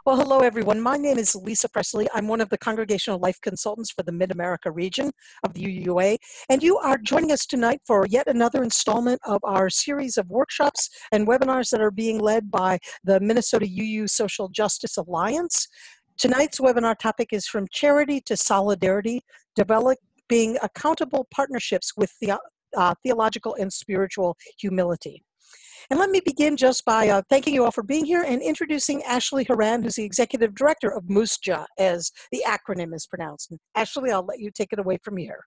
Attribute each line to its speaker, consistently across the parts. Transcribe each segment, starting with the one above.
Speaker 1: Well, hello, everyone. My name is Lisa Presley. I'm one of the Congregational Life Consultants for the Mid-America region of the UUA, and you are joining us tonight for yet another installment of our series of workshops and webinars that are being led by the Minnesota UU Social Justice Alliance. Tonight's webinar topic is From Charity to Solidarity, Developing Accountable Partnerships with Theological and Spiritual Humility. And let me begin just by thanking you all for being here and introducing Ashley Haran, who's the Executive Director of MUSJA, as the acronym is pronounced. And Ashley, I'll let you take it away from here.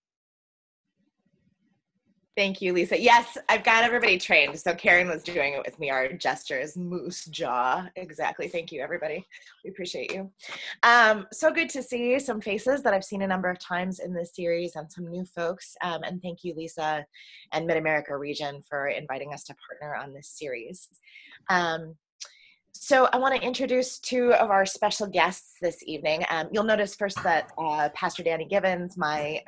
Speaker 2: Thank you, Lisa. Yes, I've got everybody trained. So Karen was doing it with me. Our gestures, MUSJA. Exactly. Thank you, everybody. We appreciate you. So good to see some faces that I've seen a number of times in this series and some new folks. And thank you, Lisa and Mid-America region for inviting us to partner on this series. So I want to introduce two of our special guests this evening. You'll notice first that Pastor Danny Givens, my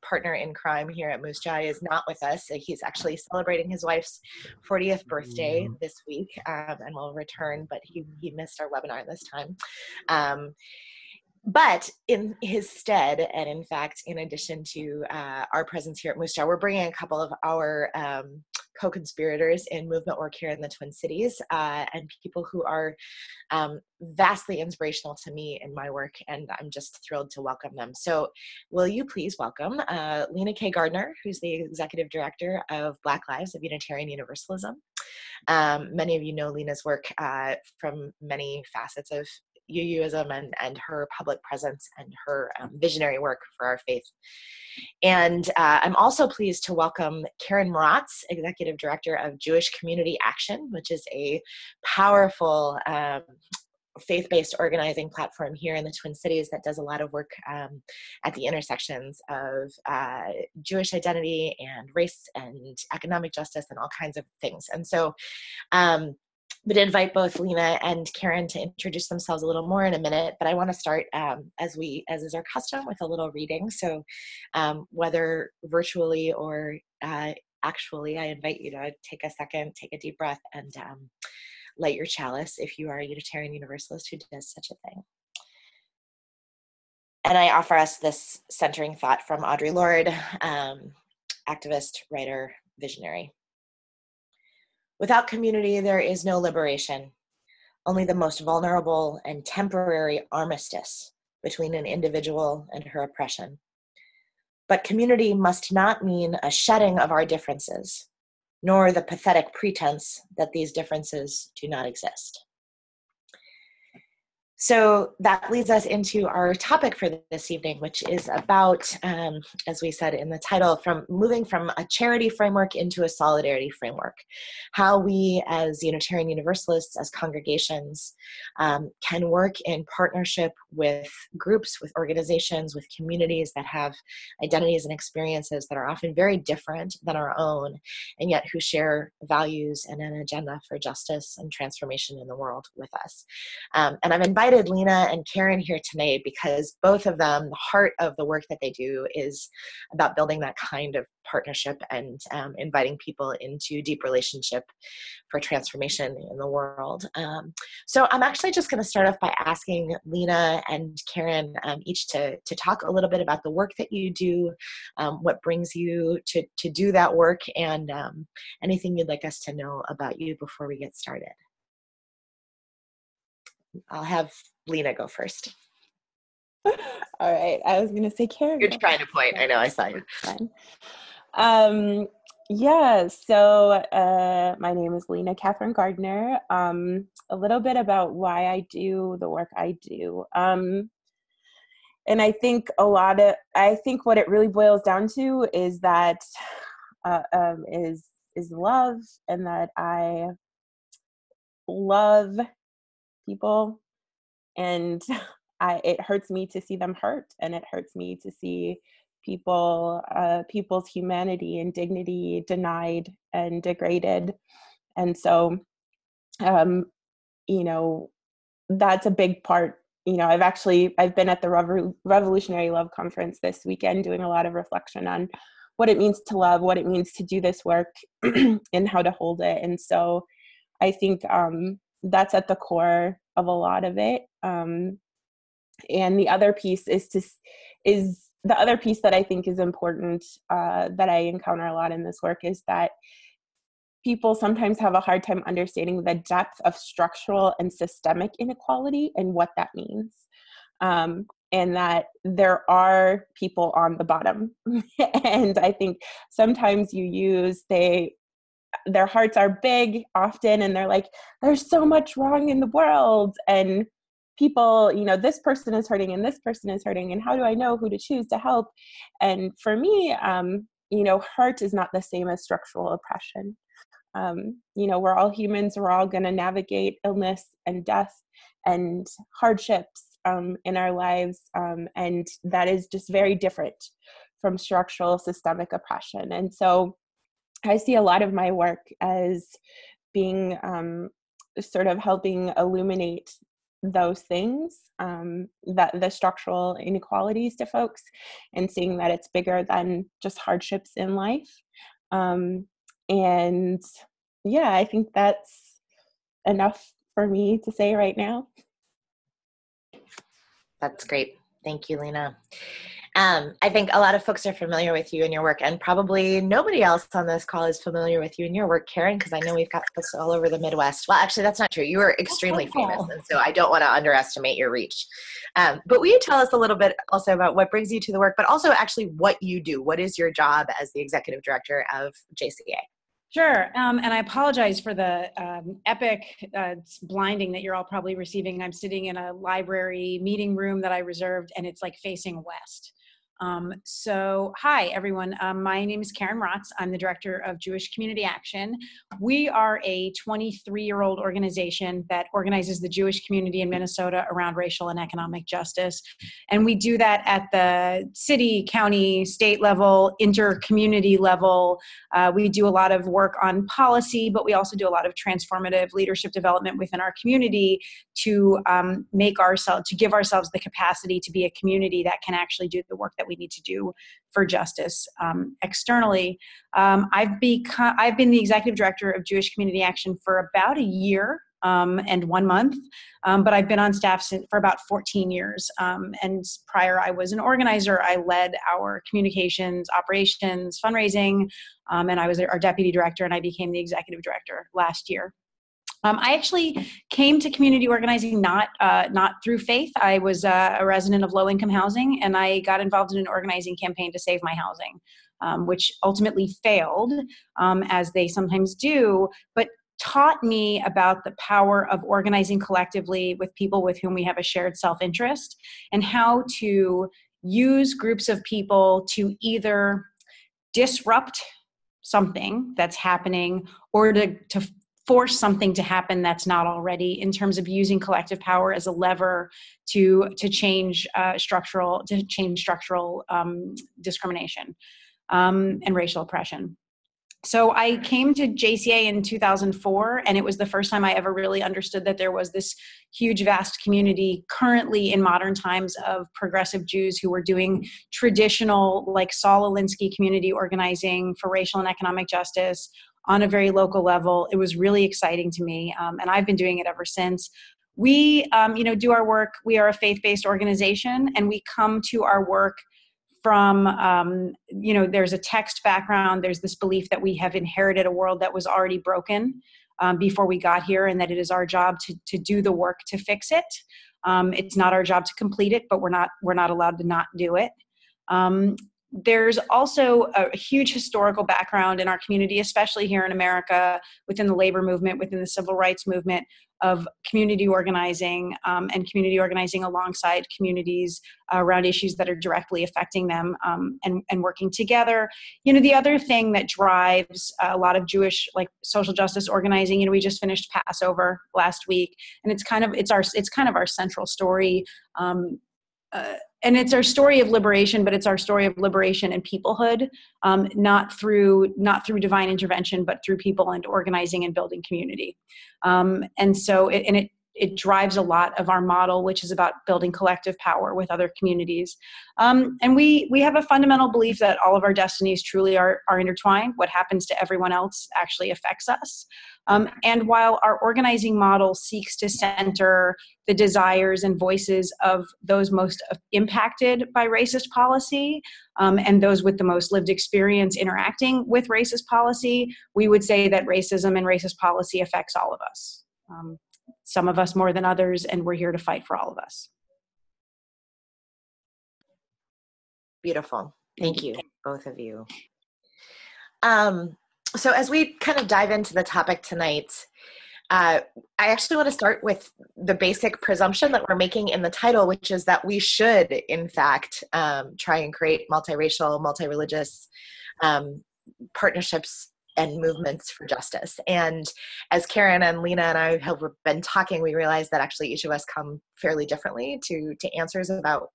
Speaker 2: partner in crime here at MUSJA, is not with us. He's actually celebrating his wife's 40th birthday this week and will return, but he missed our webinar this time. But in his stead, and in fact, in addition to our presence here at MUSJA, we're bringing a couple of our co-conspirators in movement work here in the Twin Cities and people who are vastly inspirational to me in my work, and I'm just thrilled to welcome them. So will you please welcome Lena Gardner, who's the Executive Director of Black Lives of Unitarian Universalism. Many of you know Lena's work from many facets of UUism and her public presence and her visionary work for our faith. And I'm also pleased to welcome Karen Moratz, Executive Director of Jewish Community Action, which is a powerful faith-based organizing platform here in the Twin Cities that does a lot of work at the intersections of Jewish identity and race and economic justice and all kinds of things. And so would invite both Lena and Karen to introduce themselves a little more in a minute, but I want to start, as is our custom, with a little reading. So whether virtually or actually, I invite you to take a second, take a deep breath, and light your chalice if you are a Unitarian Universalist who does such a thing. And I offer us this centering thought from Audre Lorde, activist, writer, visionary. Without community, there is no liberation, only the most vulnerable and temporary armistice between an individual and her oppression. But community must not mean a shedding of our differences, nor the pathetic pretense that these differences do not exist. So that leads us into our topic for this evening, which is about, as we said in the title, from moving from a charity framework into a solidarity framework. How we as Unitarian Universalists, as congregations, can work in partnership with groups, with organizations, with communities that have identities and experiences that are often very different than our own, and yet who share values and an agenda for justice and transformation in the world with us. And I've invited Lena and Karen here tonight because both of them, the heart of the work that they do is about building that kind of partnership and inviting people into deep relationship for transformation in the world. So I'm actually just going to start off by asking Lena and Karen each to talk a little bit about the work that you do, what brings you to do that work, and anything you'd like us to know about you before we get started. I'll have Lena go first.
Speaker 3: All right. I was going to say Karen.
Speaker 2: You're trying to point. I know. I saw you.
Speaker 3: Fine. Yeah. So my name is Lena Gardner. A little bit about why I do the work I do. And I think what it really boils down to is that is love, and that I love people, and it hurts me to see them hurt, and it hurts me to see people's humanity and dignity denied and degraded. And so that's a big part. I've been at the Revolutionary Love Conference this weekend doing a lot of reflection on what it means to love, what it means to do this work, and how to hold it. And so I think that's at the core of a lot of it. And the other piece is the other piece that I think is important, that I encounter a lot in this work, is that people sometimes have a hard time understanding the depth of structural and systemic inequality and what that means. And that there are people on the bottom. And I think sometimes their hearts are big often, and they're like, there's so much wrong in the world. And people, this person is hurting and this person is hurting. And how do I know who to choose to help? And for me, hurt is not the same as structural oppression. We're all humans. We're all going to navigate illness and death and hardships in our lives. And that is just very different from structural systemic oppression. And so I see a lot of my work as being sort of helping illuminate those things, that the structural inequalities to folks, and seeing that it's bigger than just hardships in life. And yeah, I think that's enough for me to say right now.
Speaker 2: That's great. Thank you, Lena. I think a lot of folks are familiar with you and your work, and probably nobody else on this call is familiar with you and your work, Karen, because I know we've got folks all over the Midwest. Well, actually, that's not true. You are extremely famous, and so I don't want to underestimate your reach. But will you tell us a little bit also about what brings you to the work, but also actually what you do? What is your job as the executive director of JCA?
Speaker 4: Sure. And I apologize for the epic blinding that you're all probably receiving. I'm sitting in a library meeting room that I reserved, and it's like facing west. So hi, everyone. My name is Karen Rotz. I'm the director of Jewish Community Action. We are a 23-year-old organization that organizes the Jewish community in Minnesota around racial and economic justice. And we do that at the city, county, state level, inter-community level. We do a lot of work on policy, but we also do a lot of transformative leadership development within our community to give ourselves the capacity to be a community that can actually do the work that we need to do for justice externally. I've been the executive director of Jewish Community Action for about a year and 1 month, but I've been on staff for about 14 years. And prior, I was an organizer. I led our communications, operations, fundraising, and I was our deputy director, and I became the executive director last year. I actually came to community organizing not through faith. I was a resident of low-income housing, and I got involved in an organizing campaign to save my housing, which ultimately failed, as they sometimes do, but taught me about the power of organizing collectively with people with whom we have a shared self-interest, and how to use groups of people to either disrupt something that's happening or to force something to happen that's not already, in terms of using collective power as a lever to change structural discrimination and racial oppression. So I came to JCA in 2004, and it was the first time I ever really understood that there was this huge, vast community currently in modern times of progressive Jews who were doing traditional, like Saul Alinsky community organizing for racial and economic justice on a very local level. It was really exciting to me, and I've been doing it ever since. We, do our work. We are a faith-based organization, and we come to our work from, there's a text background. There's this belief that we have inherited a world that was already broken before we got here, and that it is our job to do the work to fix it. It's not our job to complete it, but we're not allowed to not do it. There's also a huge historical background in our community, especially here in America, within the labor movement, within the civil rights movement, of community organizing and community organizing alongside communities around issues that are directly affecting them, and working together. The other thing that drives a lot of Jewish social justice organizing, we just finished Passover last week, and it's kind of our central story. And it's our story of liberation, but it's our story of liberation and peoplehood, not through divine intervention, but through people and organizing and building community. And so it it drives a lot of our model, which is about building collective power with other communities. And we have a fundamental belief that all of our destinies truly are intertwined. What happens to everyone else actually affects us. And while our organizing model seeks to center the desires and voices of those most impacted by racist policy, and those with the most lived experience interacting with racist policy, we would say that racism and racist policy affects all of us. Some of us more than others, and we're here to fight for all of us.
Speaker 2: Beautiful. Thank you, both of you. So as we kind of dive into the topic tonight, I actually want to start with the basic presumption that we're making in the title, which is that we should, in fact, try and create multiracial, multireligious partnerships and movements for justice. And as Karen and Lena and I have been talking, we realized that actually each of us come fairly differently to answers about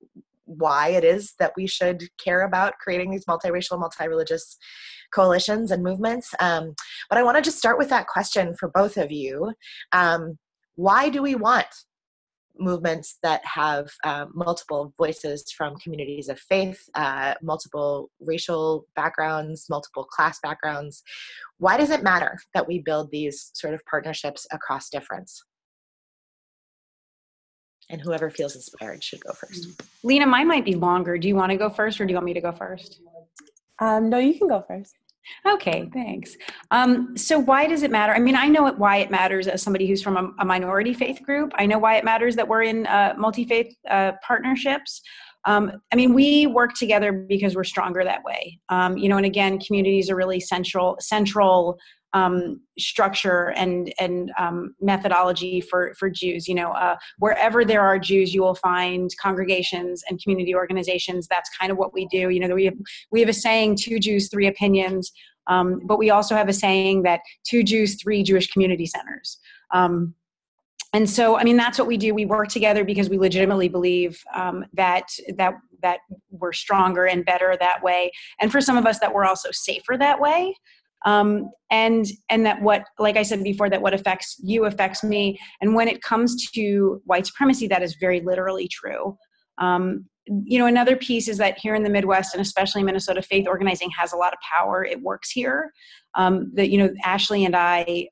Speaker 2: why it is that we should care about creating these multiracial, multireligious coalitions and movements. But I want to just start with that question for both of you. Why do we want movements that have multiple voices from communities of faith, multiple racial backgrounds, multiple class backgrounds? Why does it matter that we build these sort of partnerships across difference? And whoever feels inspired should go first.
Speaker 4: Lena, mine might be longer. Do you want to go first, or do you want me to go first?
Speaker 3: No, you can go first.
Speaker 4: Okay, thanks. So why does it matter? I mean, I know why it matters as somebody who's from a minority faith group. I know why it matters that we're in multi-faith partnerships. I mean, we work together because we're stronger that way. And again, communities are really central structure and methodology for Jews. Wherever there are Jews, you will find congregations and community organizations. That's kind of what we do. We have a saying, 2 Jews, 3 opinions. But we also have a saying that 2 Jews, 3 Jewish community centers. And so, I mean, that's what we do. We work together because we legitimately believe that we're stronger and better that way. And for some of us, that we're also safer that way. And that what, like I said before, that what affects you affects me. And when it comes to white supremacy, that is very literally true. Another piece is that here in the Midwest, and especially Minnesota, faith organizing has a lot of power. It works here. Ashley and I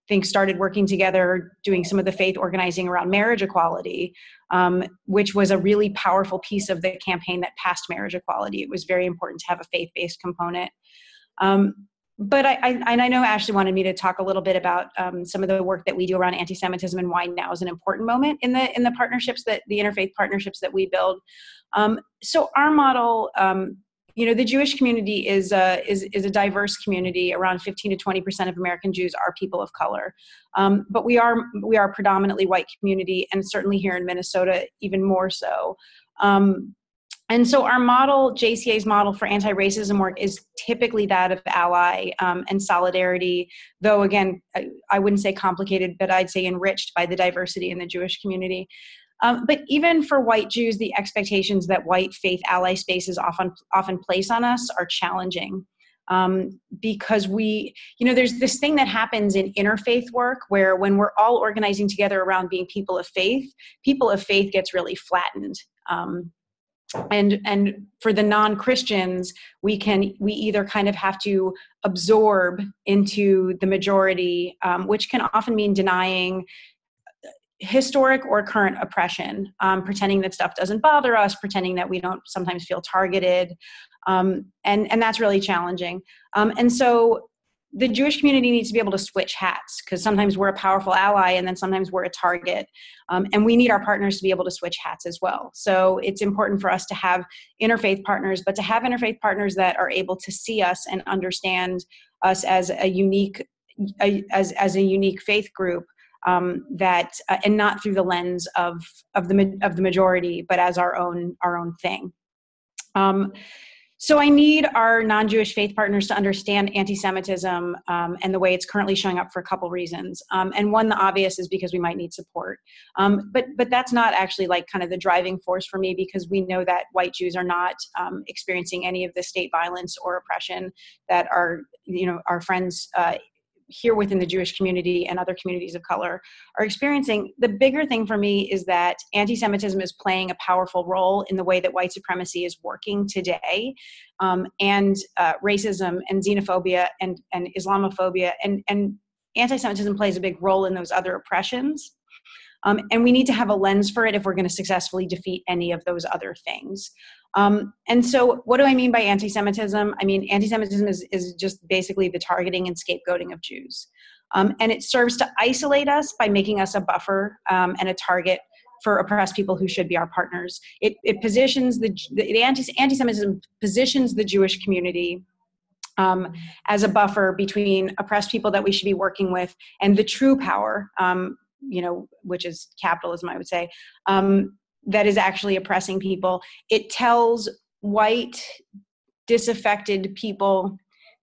Speaker 4: think started working together doing some of the faith organizing around marriage equality, which was a really powerful piece of the campaign that passed marriage equality. It was very important to have a faith-based component. But I know Ashley wanted me to talk a little bit about some of the work that we do around anti-Semitism and why now is an important moment in the partnerships, the interfaith partnerships that we build. So our model, the Jewish community is a diverse community. Around 15 to 20% of American Jews are people of color, but we are a predominantly white community, and certainly here in Minnesota, even more so. And so our model, JCA's model for anti-racism work, is typically that of ally and solidarity, though again, I wouldn't say complicated, but I'd say enriched by the diversity in the Jewish community. But even for white Jews, the expectations that white faith ally spaces often place on us are challenging. Because there's this thing that happens in interfaith work where when we're all organizing together around being people of faith gets really flattened. And for the non-Christians, we either kind of have to absorb into the majority, which can often mean denying historic or current oppression, pretending that stuff doesn't bother us, pretending that we don't sometimes feel targeted. And that's really challenging. And so the Jewish community needs to be able to switch hats, because sometimes we're a powerful ally and then sometimes we're a target. And we need our partners to be able to switch hats as well. So it's important for us to have interfaith partners, but to have interfaith partners that are able to see us and understand us as a unique faith group, and not through the lens of the majority, but as our own thing. So I need our non-Jewish faith partners to understand anti-Semitism and the way it's currently showing up for a couple reasons. And one, the obvious, is because we might need support. But that's not actually like kind of the driving force for me, because we know that white Jews are not experiencing any of the state violence or oppression that our friends here within the Jewish community and other communities of color are experiencing. The bigger thing for me is that anti-Semitism is playing a powerful role in the way that white supremacy is working today, and racism and xenophobia and Islamophobia and anti-Semitism plays a big role in those other oppressions. And we need to have a lens for it if we're going to successfully defeat any of those other things. And so what do I mean by anti-Semitism? I mean, anti-Semitism is just basically the targeting and scapegoating of Jews. And it serves to isolate us by making us a buffer and a target for oppressed people who should be our partners. It positions anti-Semitism positions the Jewish community as a buffer between oppressed people that we should be working with and the true power, which is capitalism, I would say, that is actually oppressing people. It tells white, disaffected people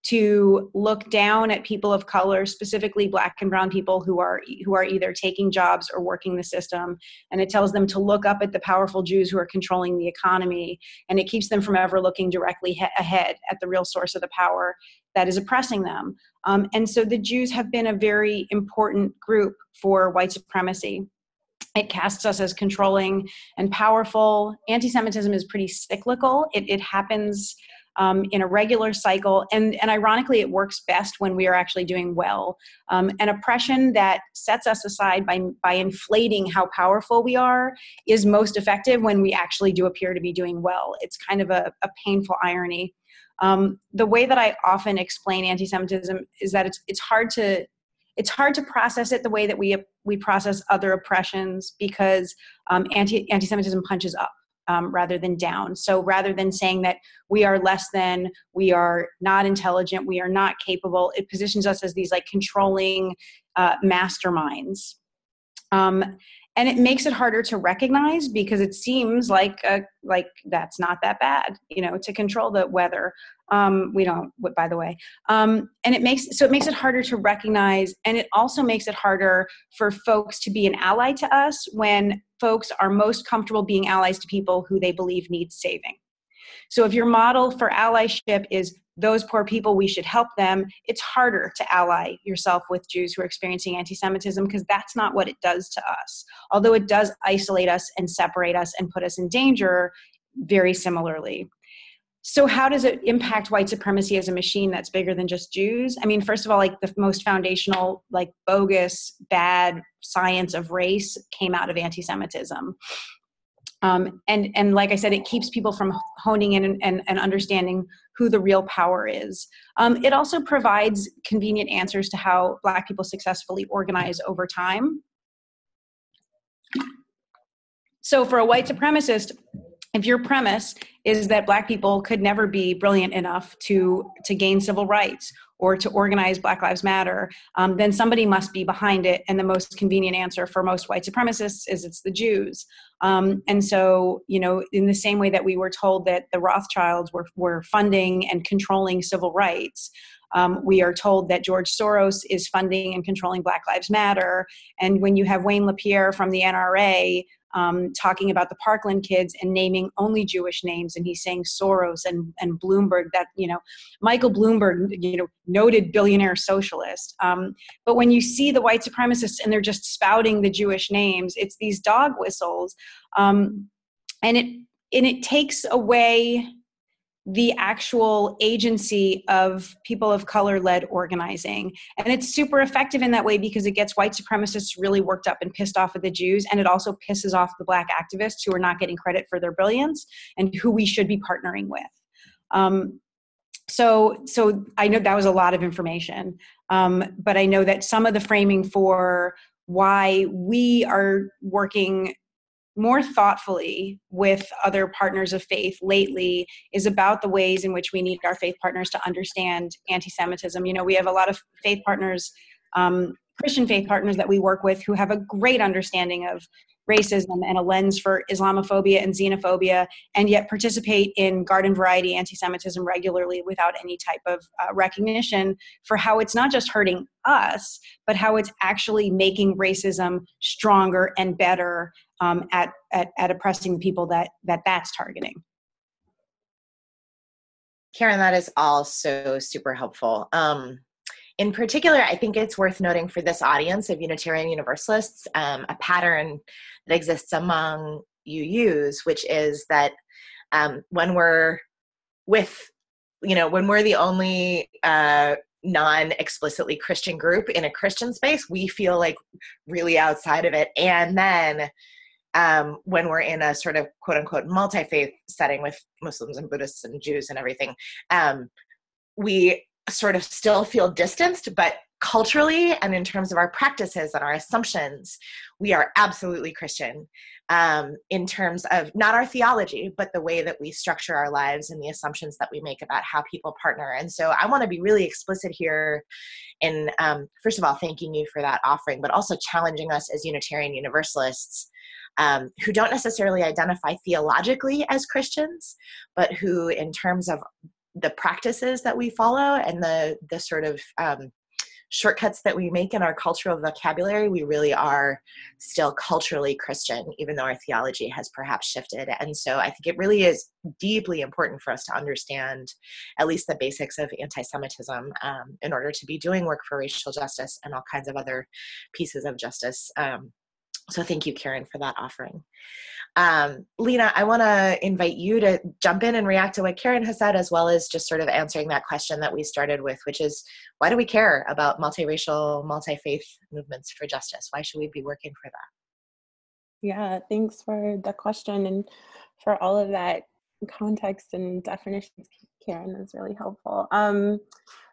Speaker 4: to look down at people of color, specifically Black and brown people who are either taking jobs or working the system. And it tells them to look up at the powerful Jews who are controlling the economy. And it keeps them from ever looking directly ahead at the real source of the power that is oppressing them. And so the Jews have been a very important group for white supremacy. It casts us as controlling and powerful. Anti-Semitism is pretty cyclical. It happens in a regular cycle. And ironically, it works best when we are actually doing well. An oppression that sets us aside by inflating how powerful we are is most effective when we actually do appear to be doing well. It's kind of a painful irony. The way that I often explain anti-Semitism is that it's hard to process it the way that we process other oppressions, because anti-Semitism punches up rather than down. So rather than saying that we are less than, we are not intelligent, we are not capable, it positions us as these like controlling masterminds. And it makes it harder to recognize because it seems like that's not that bad, to control the weather. We don't, by the way. And it makes it harder to recognize, and it also makes it harder for folks to be an ally to us when folks are most comfortable being allies to people who they believe need saving. So if your model for allyship is those poor people, we should help them, it's harder to ally yourself with Jews who are experiencing anti-Semitism because that's not what it does to us. Although it does isolate us and separate us and put us in danger very similarly. So how does it impact white supremacy as a machine that's bigger than just Jews? I mean, first of all, like the most foundational, like bogus, bad science of race came out of anti-Semitism. And like I said, it keeps people from honing in and understanding who the real power is. It also provides convenient answers to how Black people successfully organize over time. So for a white supremacist, if your premise is that Black people could never be brilliant enough to gain civil rights or to organize Black Lives Matter, then somebody must be behind it. And the most convenient answer for most white supremacists is it's the Jews. And so, in the same way that we were told that the Rothschilds were funding and controlling civil rights, we are told that George Soros is funding and controlling Black Lives Matter. And when you have Wayne LaPierre from the NRA talking about the Parkland kids and naming only Jewish names, and he's saying Soros and Bloomberg, that, Michael Bloomberg, noted billionaire socialist. But when you see the white supremacists and they're just spouting the Jewish names, it's these dog whistles. And it takes away the actual agency of people of color-led organizing. And it's super effective in that way because it gets white supremacists really worked up and pissed off at the Jews, and it also pisses off the Black activists who are not getting credit for their brilliance and who we should be partnering with. So I know that was a lot of information, but I know that some of the framing for why we are working more thoughtfully with other partners of faith lately is about the ways in which we need our faith partners to understand anti-Semitism. We have a lot of faith partners, Christian faith partners that we work with who have a great understanding of racism and a lens for Islamophobia and xenophobia, and yet participate in garden variety anti-Semitism regularly without any type of recognition for how it's not just hurting us, but how it's actually making racism stronger and better at oppressing the people that's targeting.
Speaker 2: Karen, that is all so super helpful. In particular, I think it's worth noting for this audience of Unitarian Universalists, a pattern that exists among UUs, which is that when we're when we're the only non-explicitly Christian group in a Christian space, we feel like really outside of it. And then when we're in a sort of quote unquote multi-faith setting with Muslims and Buddhists and Jews and everything, we sort of still feel distanced, but culturally and in terms of our practices and our assumptions, we are absolutely Christian in terms of not our theology, but the way that we structure our lives and the assumptions that we make about how people partner. And so I want to be really explicit here in, first of all, thanking you for that offering, but also challenging us as Unitarian Universalists who don't necessarily identify theologically as Christians, but who in terms of the practices that we follow and the sort of shortcuts that we make in our cultural vocabulary, we really are still culturally Christian, even though our theology has perhaps shifted. And so I think it really is deeply important for us to understand at least the basics of anti-Semitism in order to be doing work for racial justice and all kinds of other pieces of justice. So thank you, Karen, for that offering. Lena, I want to invite you to jump in and react to what Karen has said, as well as just sort of answering that question that we started with, which is, why do we care about multiracial, multi-faith movements for justice? Why should we be working for that?
Speaker 3: Yeah, thanks for the question and for all of that context and definitions, Karen. Is really helpful.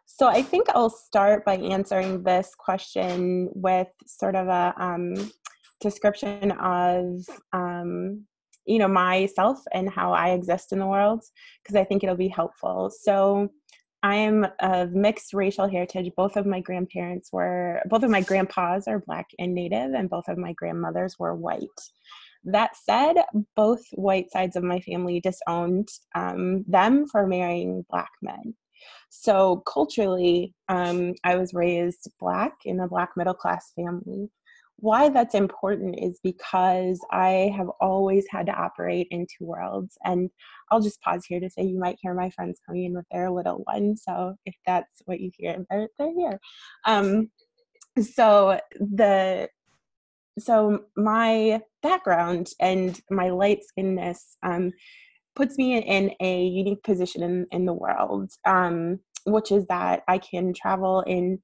Speaker 3: So I think I'll start by answering this question with sort of a description of myself and how I exist in the world, because I think it'll be helpful. So I am of mixed racial heritage. Both of my grandpas are Black and Native, and both of my grandmothers were white. That said, both white sides of my family disowned them for marrying Black men. So culturally, I was raised Black in a Black middle class family. Why that's important is because I have always had to operate in two worlds. And I'll just pause here to say you might hear my friends coming in with their little one. So if that's what you hear, they're here. So my background and my light skinnedness puts me in a unique position in the world, which is that I can travel in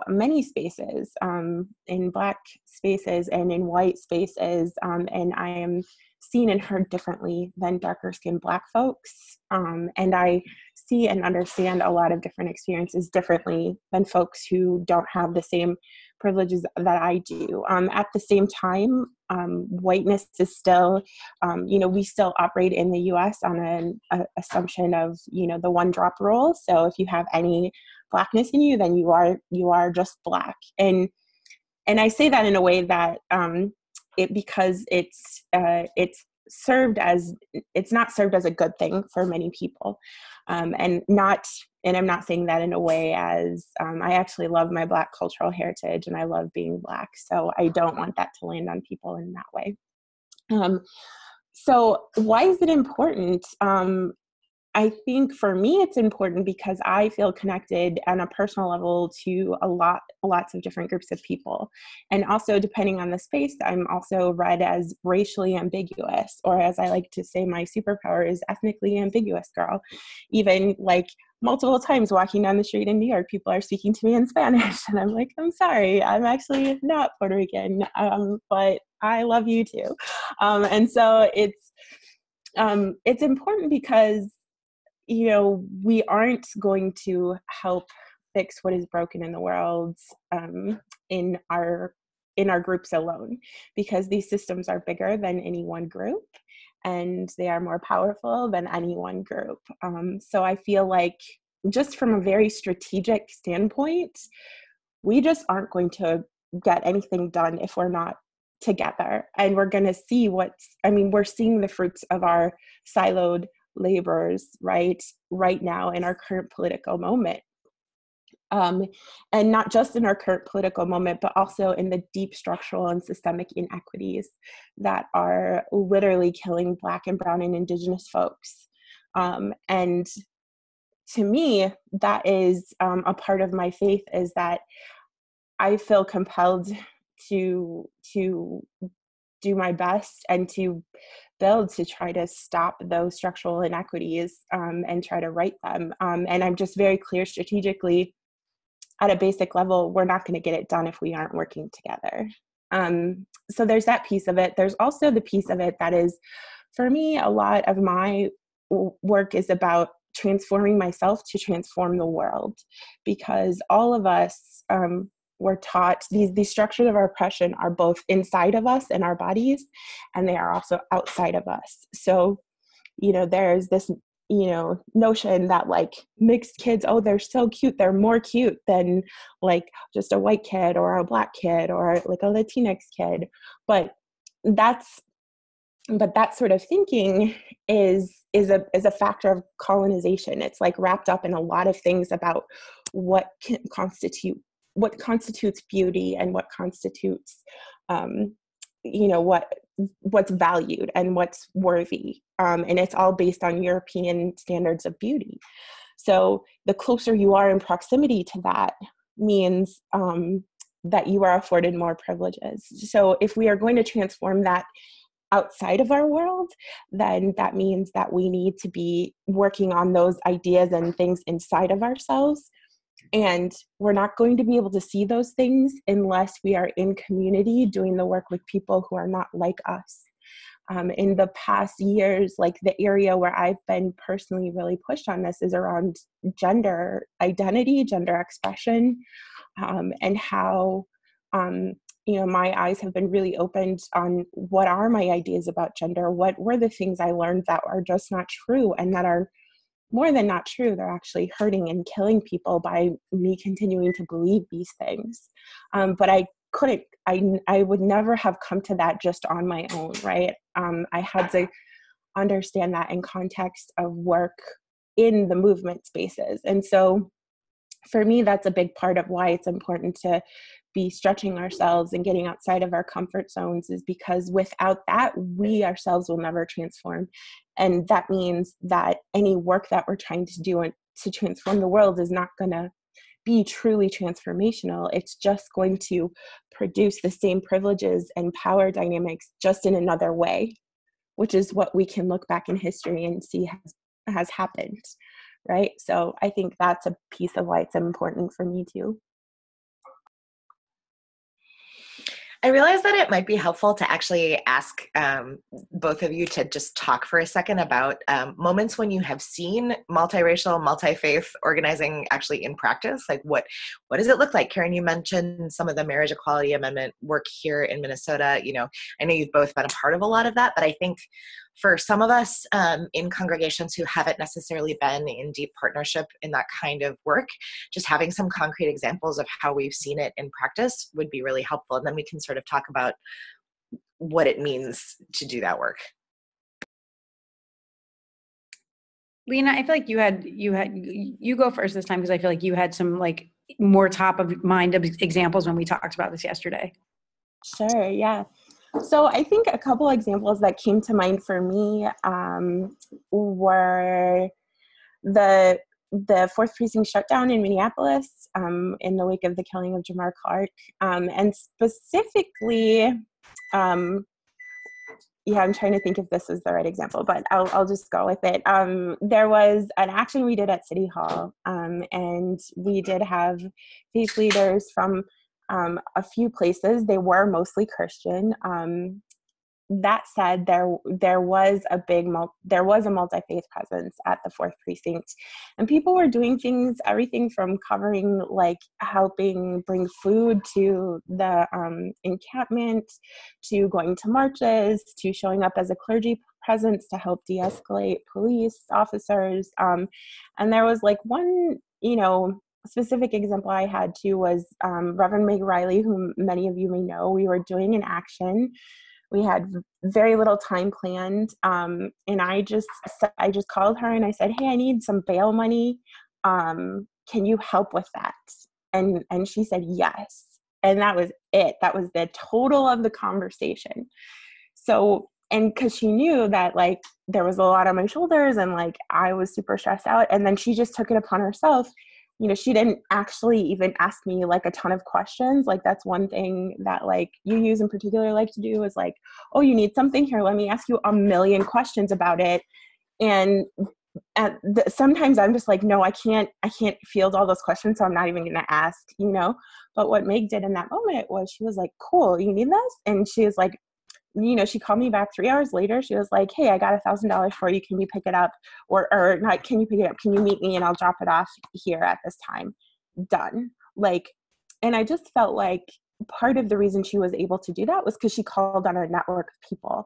Speaker 3: many spaces, in Black spaces and in white spaces, and I am seen and heard differently than darker skinned Black folks. And I see and understand a lot of different experiences differently than folks who don't have the same privileges that I do. At the same time, whiteness is still, we still operate in the US on an assumption of, the one drop rule. So if you have any Blackness in you, then you are just Black. And I say that in a way that because it's not served as a good thing for many people, and I'm not saying that in a way as I actually love my Black cultural heritage and I love being Black, so I don't want that to land on people in that way. So why is it important? I think for me, it's important because I feel connected on a personal level to lots of different groups of people. And also, depending on the space, I'm also read as racially ambiguous, or as I like to say, my superpower is ethnically ambiguous girl. Even like multiple times walking down the street in New York, people are speaking to me in Spanish. And I'm like, I'm sorry, I'm actually not Puerto Rican, but I love you too. And so it's important because we aren't going to help fix what is broken in the world in our groups alone, because these systems are bigger than any one group and they are more powerful than any one group. So I feel like, just from a very strategic standpoint, we just aren't going to get anything done if we're not together. And we're going to see we're seeing the fruits of our siloed labors right now in our current political moment. And not just in our current political moment, but also in the deep structural and systemic inequities that are literally killing Black and Brown and Indigenous folks. And to me, that is a part of my faith, is that I feel compelled to do my best and to build to try to stop those structural inequities and try to right them. And I'm just very clear strategically, at a basic level, we're not going to get it done if we aren't working together. So there's that piece of it. There's also the piece of it that is, for me, a lot of my work is about transforming myself to transform the world, because all of us were taught these structures of oppression are both inside of us and our bodies, and they are also outside of us. So, there's this notion that like mixed kids, oh, they're so cute, they're more cute than like just a white kid or a black kid or like a Latinx kid. But that sort of thinking is a factor of colonization. It's like wrapped up in a lot of things about what constitutes beauty and what constitutes what's valued and what's worthy. And it's all based on European standards of beauty. So the closer you are in proximity to that means that you are afforded more privileges. So if we are going to transform that outside of our world, then that means that we need to be working on those ideas and things inside of ourselves. And we're not going to be able to see those things unless we are in community doing the work with people who are not like us. In the past years, like the area where I've been personally really pushed on this is around gender identity, gender expression, and how, my eyes have been really opened on what are my ideas about gender, what were the things I learned that are just not true and that are more than not true. They're actually hurting and killing people by me continuing to believe these things. But I would never have come to that just on my own, right? I had to understand that in context of work in the movement spaces. And so for me, that's a big part of why it's important to be stretching ourselves and getting outside of our comfort zones, is because without that, we ourselves will never transform. And that means that any work that we're trying to do to transform the world is not going to be truly transformational. It's just going to produce the same privileges and power dynamics, just in another way, which is what we can look back in history and see has happened, right? So I think that's a piece of why it's important for me too.
Speaker 2: I realized that it might be helpful to actually ask both of you to just talk for a second about moments when you have seen multiracial, multi-faith organizing actually in practice. Like what does it look like? Karen, you mentioned some of the marriage equality amendment work here in Minnesota. I know you've both been a part of a lot of that, but I think for some of us in congregations who haven't necessarily been in deep partnership in that kind of work, just having some concrete examples of how we've seen it in practice would be really helpful. And then we can sort of talk about what it means to do that work.
Speaker 4: Lena, I feel like you go first this time, because I feel like you had some like more top of mind examples when we talked about this yesterday.
Speaker 3: Sure, yeah. So I think a couple examples that came to mind for me were the 4th Precinct shutdown in Minneapolis in the wake of the killing of Jamar Clark. And specifically, I'm trying to think if this is the right example, but I'll just go with it. There was an action we did at City Hall, and we did have faith leaders from a few places. They were mostly Christian. That said, there was a multi-faith presence at the 4th Precinct, and people were doing things, everything from covering, like helping bring food to the encampment, to going to marches, to showing up as a clergy presence to help de-escalate police officers. And there was like one, specific example I had too was Reverend Meg Riley, whom many of you may know. We were doing an action. We had very little time planned, and I just called her and I said, "Hey, I need some bail money. Can you help with that?" And she said yes, and that was it. That was the total of the conversation. So and because she knew that like there was a lot on my shoulders and like I was super stressed out, and then she just took it upon herself. You know, she didn't actually even ask me like a ton of questions. Like that's one thing that like UUs in particular like to do is like, oh, you need something here, let me ask you a million questions about it. And sometimes I'm just like, no, I can't field all those questions, so I'm not even gonna ask, you know. But what Meg did in that moment was she was like, cool, you need this? And she was like, you know, she called me back 3 hours later. She was like, hey, I got $1,000 for you. Can you pick it up? Or not, can you pick it up? Can you meet me and I'll drop it off here at this time? Done. Like, and I just felt like part of the reason she was able to do that was because she called on a network of people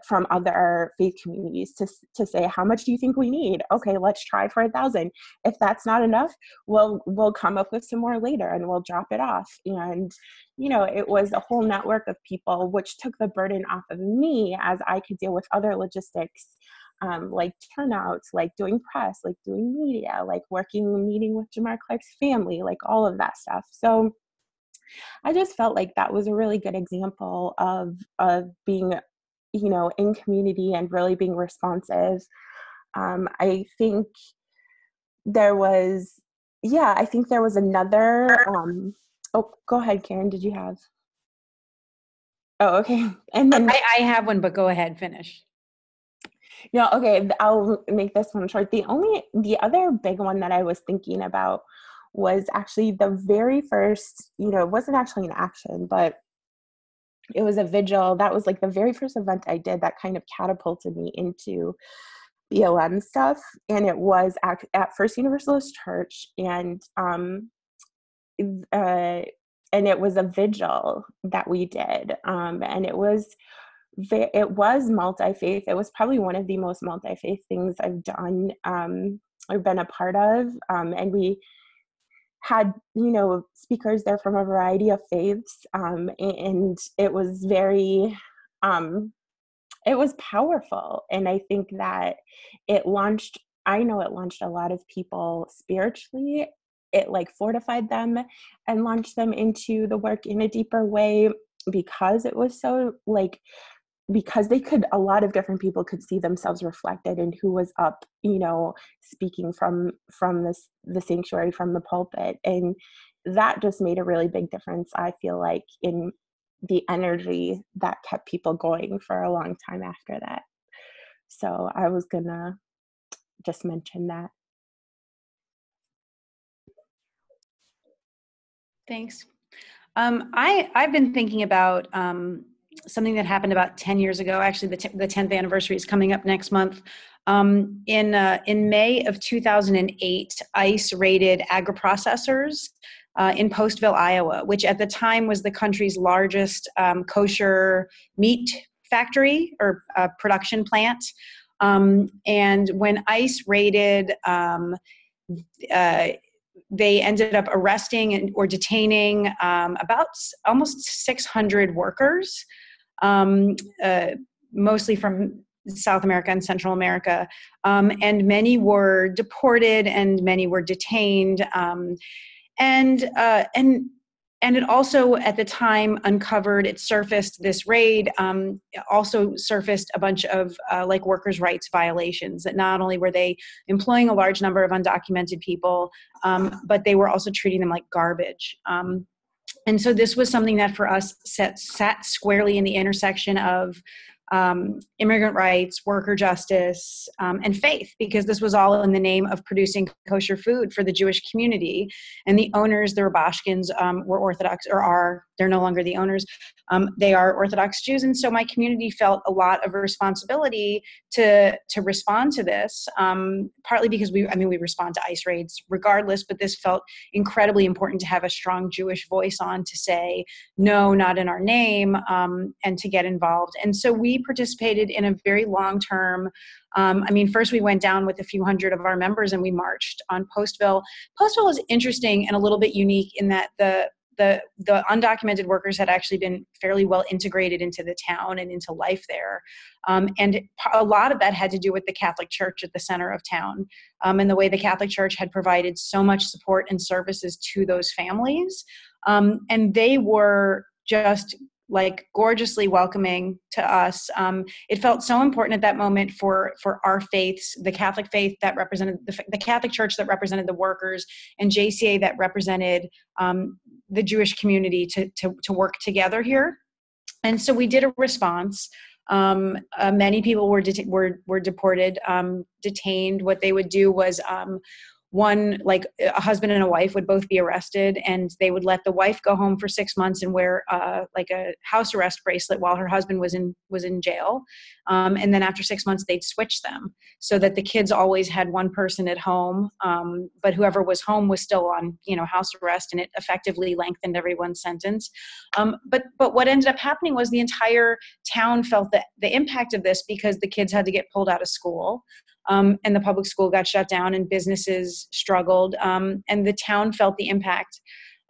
Speaker 3: from other faith communities to say, how much do you think we need? Okay, let's try for 1,000. If that's not enough, we'll come up with some more later and we'll drop it off. And, you know, it was a whole network of people, which took the burden off of me as I could deal with other logistics, like turnouts, like doing press, like doing media, like meeting with Jamar Clark's family, like all of that stuff. So I just felt like that was a really good example of being, you know, in community and really being responsive. I think there was another, oh, go ahead, Karen, did you have? Oh, okay. And then
Speaker 4: I have one, but go ahead, finish.
Speaker 3: No, okay, I'll make this one short. The other big one that I was thinking about was actually the very first, you know, it wasn't actually an action, but it was a vigil. That was like the very first event I did that kind of catapulted me into BLM stuff. And it was at First Universalist Church, and it was a vigil that we did. And it was multi-faith. It was probably one of the most multi-faith things I've done or been a part of. And we had, you know, speakers there from a variety of faiths. And it was very, it was powerful. And I think that it launched a lot of people spiritually. It like fortified them and launched them into the work in a deeper way, because it was so like, because a lot of different people could see themselves reflected in who was up, you know, speaking from the sanctuary, from the pulpit. And that just made a really big difference, I feel like, in the energy that kept people going for a long time after that. So I was gonna just mention that.
Speaker 4: Thanks. I've been thinking about something that happened about 10 years ago. Actually, the 10th anniversary is coming up next month. In May of 2008, ICE raided agri-processors in Postville, Iowa, which at the time was the country's largest kosher meat factory or production plant. And when ICE raided, they ended up arresting or detaining about almost 600 workers, mostly from South America and Central America. And many were deported and many were detained. And it also, at the time, surfaced this raid, also surfaced a bunch of like workers' rights violations, that not only were they employing a large number of undocumented people, but they were also treating them like garbage. And so this was something that for us sat squarely in the intersection of immigrant rights, worker justice, and faith, because this was all in the name of producing kosher food for the Jewish community. And the owners, the Rabashkins, were Orthodox, they're no longer the owners. They are Orthodox Jews. And so my community felt a lot of responsibility to respond to this, partly because we respond to ICE raids regardless, but this felt incredibly important to have a strong Jewish voice on to say, no, not in our name, and to get involved. And so we participated in a very long-term, first we went down with a few hundred of our members and we marched on Postville. Postville is interesting and a little bit unique in that the undocumented workers had actually been fairly well integrated into the town and into life there. And a lot of that had to do with the Catholic Church at the center of town, and the way the Catholic Church had provided so much support and services to those families. And they were just like gorgeously welcoming to us. It felt so important at that moment for our faiths, the Catholic faith that represented the Catholic Church that represented the workers, and JCA that represented the Jewish community to work together here. And so we did a response. Many people were deported, detained. What they would do was one, like a husband and a wife would both be arrested, and they would let the wife go home for 6 months and wear like a house arrest bracelet while her husband was in jail. And then after 6 months, they'd switch them so that the kids always had one person at home. But whoever was home was still on, house arrest, and it effectively lengthened everyone's sentence. But what ended up happening was the entire town felt the impact of this, because the kids had to get pulled out of school. And the public school got shut down, and businesses struggled, and the town felt the impact.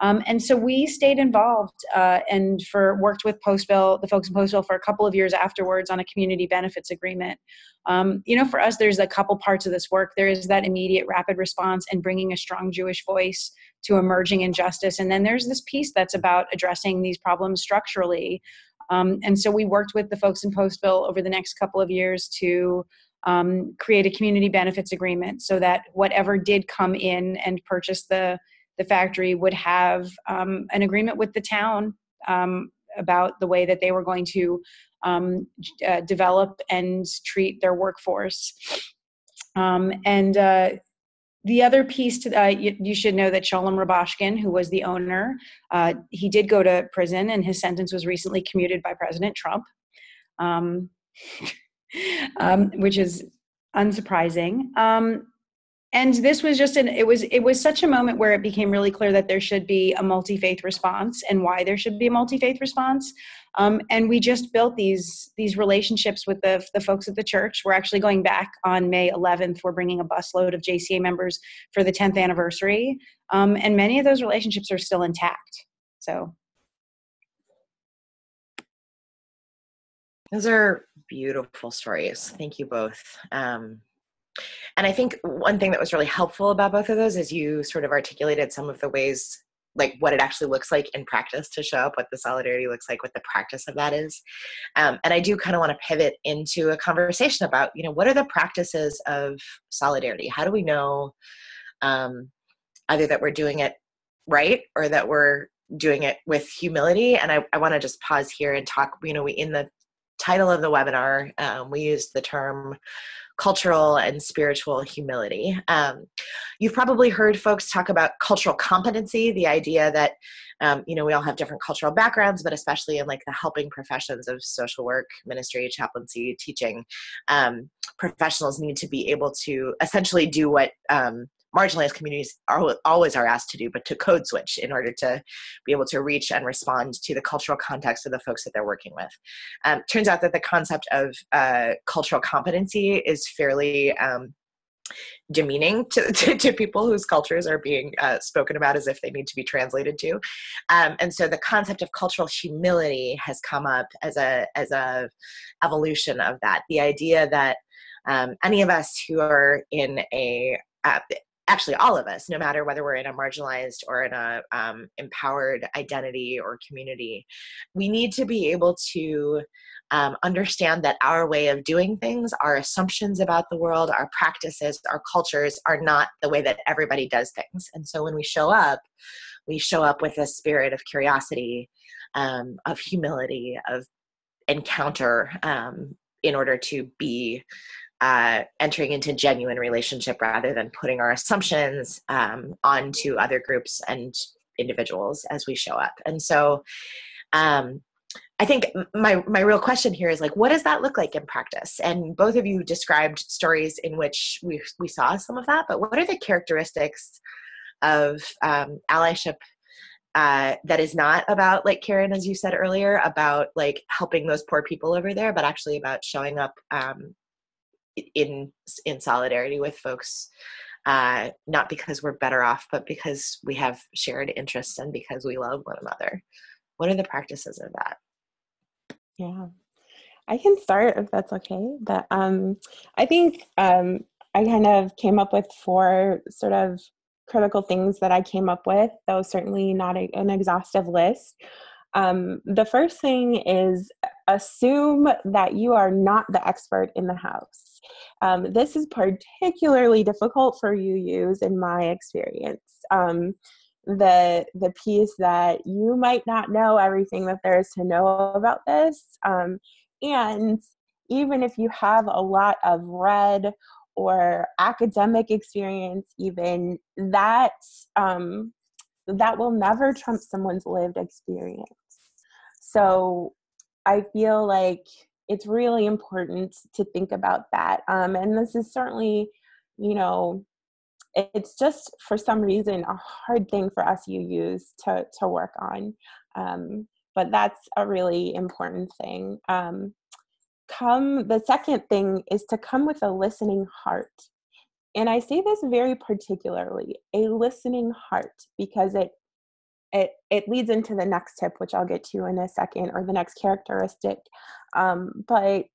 Speaker 4: And so we stayed involved and worked with the folks in Postville for a couple of years afterwards on a community benefits agreement. For us, there's a couple parts of this work. There is that immediate rapid response and bringing a strong Jewish voice to emerging injustice. And then there's this piece that's about addressing these problems structurally. And so we worked with the folks in Postville over the next couple of years to create a community benefits agreement so that whatever did come in and purchase the factory would have an agreement with the town about the way that they were going to develop and treat their workforce. And the other piece you should know that Sholem Rabashkin, who was the owner, he did go to prison, and his sentence was recently commuted by President Trump. Which is unsurprising. And this was just it was such a moment where it became really clear that there should be a multi-faith response, and why there should be a multi-faith response. And we just built these relationships with the folks at the church. We're actually going back on May 11th. We're bringing a busload of JCA members for the 10th anniversary. And many of those relationships are still intact. So.
Speaker 2: Those are beautiful stories. Thank you both. And I think one thing that was really helpful about both of those is you sort of articulated some of the ways, like what it actually looks like in practice to show up, what the solidarity looks like, what the practice of that is. And I do kind of want to pivot into a conversation about, what are the practices of solidarity? How do we know either that we're doing it right or that we're doing it with humility? And I want to just pause here and talk, in the title of the webinar, we used the term cultural and spiritual humility. You've probably heard folks talk about cultural competency, the idea that, we all have different cultural backgrounds, but especially in like the helping professions of social work, ministry, chaplaincy, teaching, professionals need to be able to essentially do what marginalized communities always are asked to do, but to code switch in order to be able to reach and respond to the cultural context of the folks that they're working with. Turns out that the concept of cultural competency is fairly demeaning to people whose cultures are being spoken about as if they need to be translated to. And so the concept of cultural humility has come up as a evolution of that. The idea that any of us who are in actually all of us, no matter whether we're in a marginalized or in a empowered identity or community, we need to be able to understand that our way of doing things, our assumptions about the world, our practices, our cultures are not the way that everybody does things. And so when we show up with a spirit of curiosity, of humility, of encounter, in order to be entering into genuine relationship rather than putting our assumptions onto other groups and individuals as we show up. And so I think my real question here is like, what does that look like in practice? And both of you described stories in which we saw some of that, but what are the characteristics of allyship that is not about, like Karen, as you said earlier, about like helping those poor people over there, but actually about showing up in solidarity with folks, not because we're better off, but because we have shared interests and because we love one another. What are the practices of that?
Speaker 3: Yeah, I can start if that's okay. But I think I kind of came up with 4 sort of critical things that I came up with, though certainly not an exhaustive list. The first thing is assume that you are not the expert in the house. This is particularly difficult for UUs in my experience. The piece that you might not know everything that there is to know about this. And even if you have a lot of read or academic experience, even that will never trump someone's lived experience. So I feel like it's really important to think about that. And this is certainly, it's just for some reason a hard thing for us UUs to work on. But that's a really important thing. The second thing is to come with a listening heart. And I say this very particularly, a listening heart, because it leads into the next tip, which I'll get to in a second, or the next characteristic. But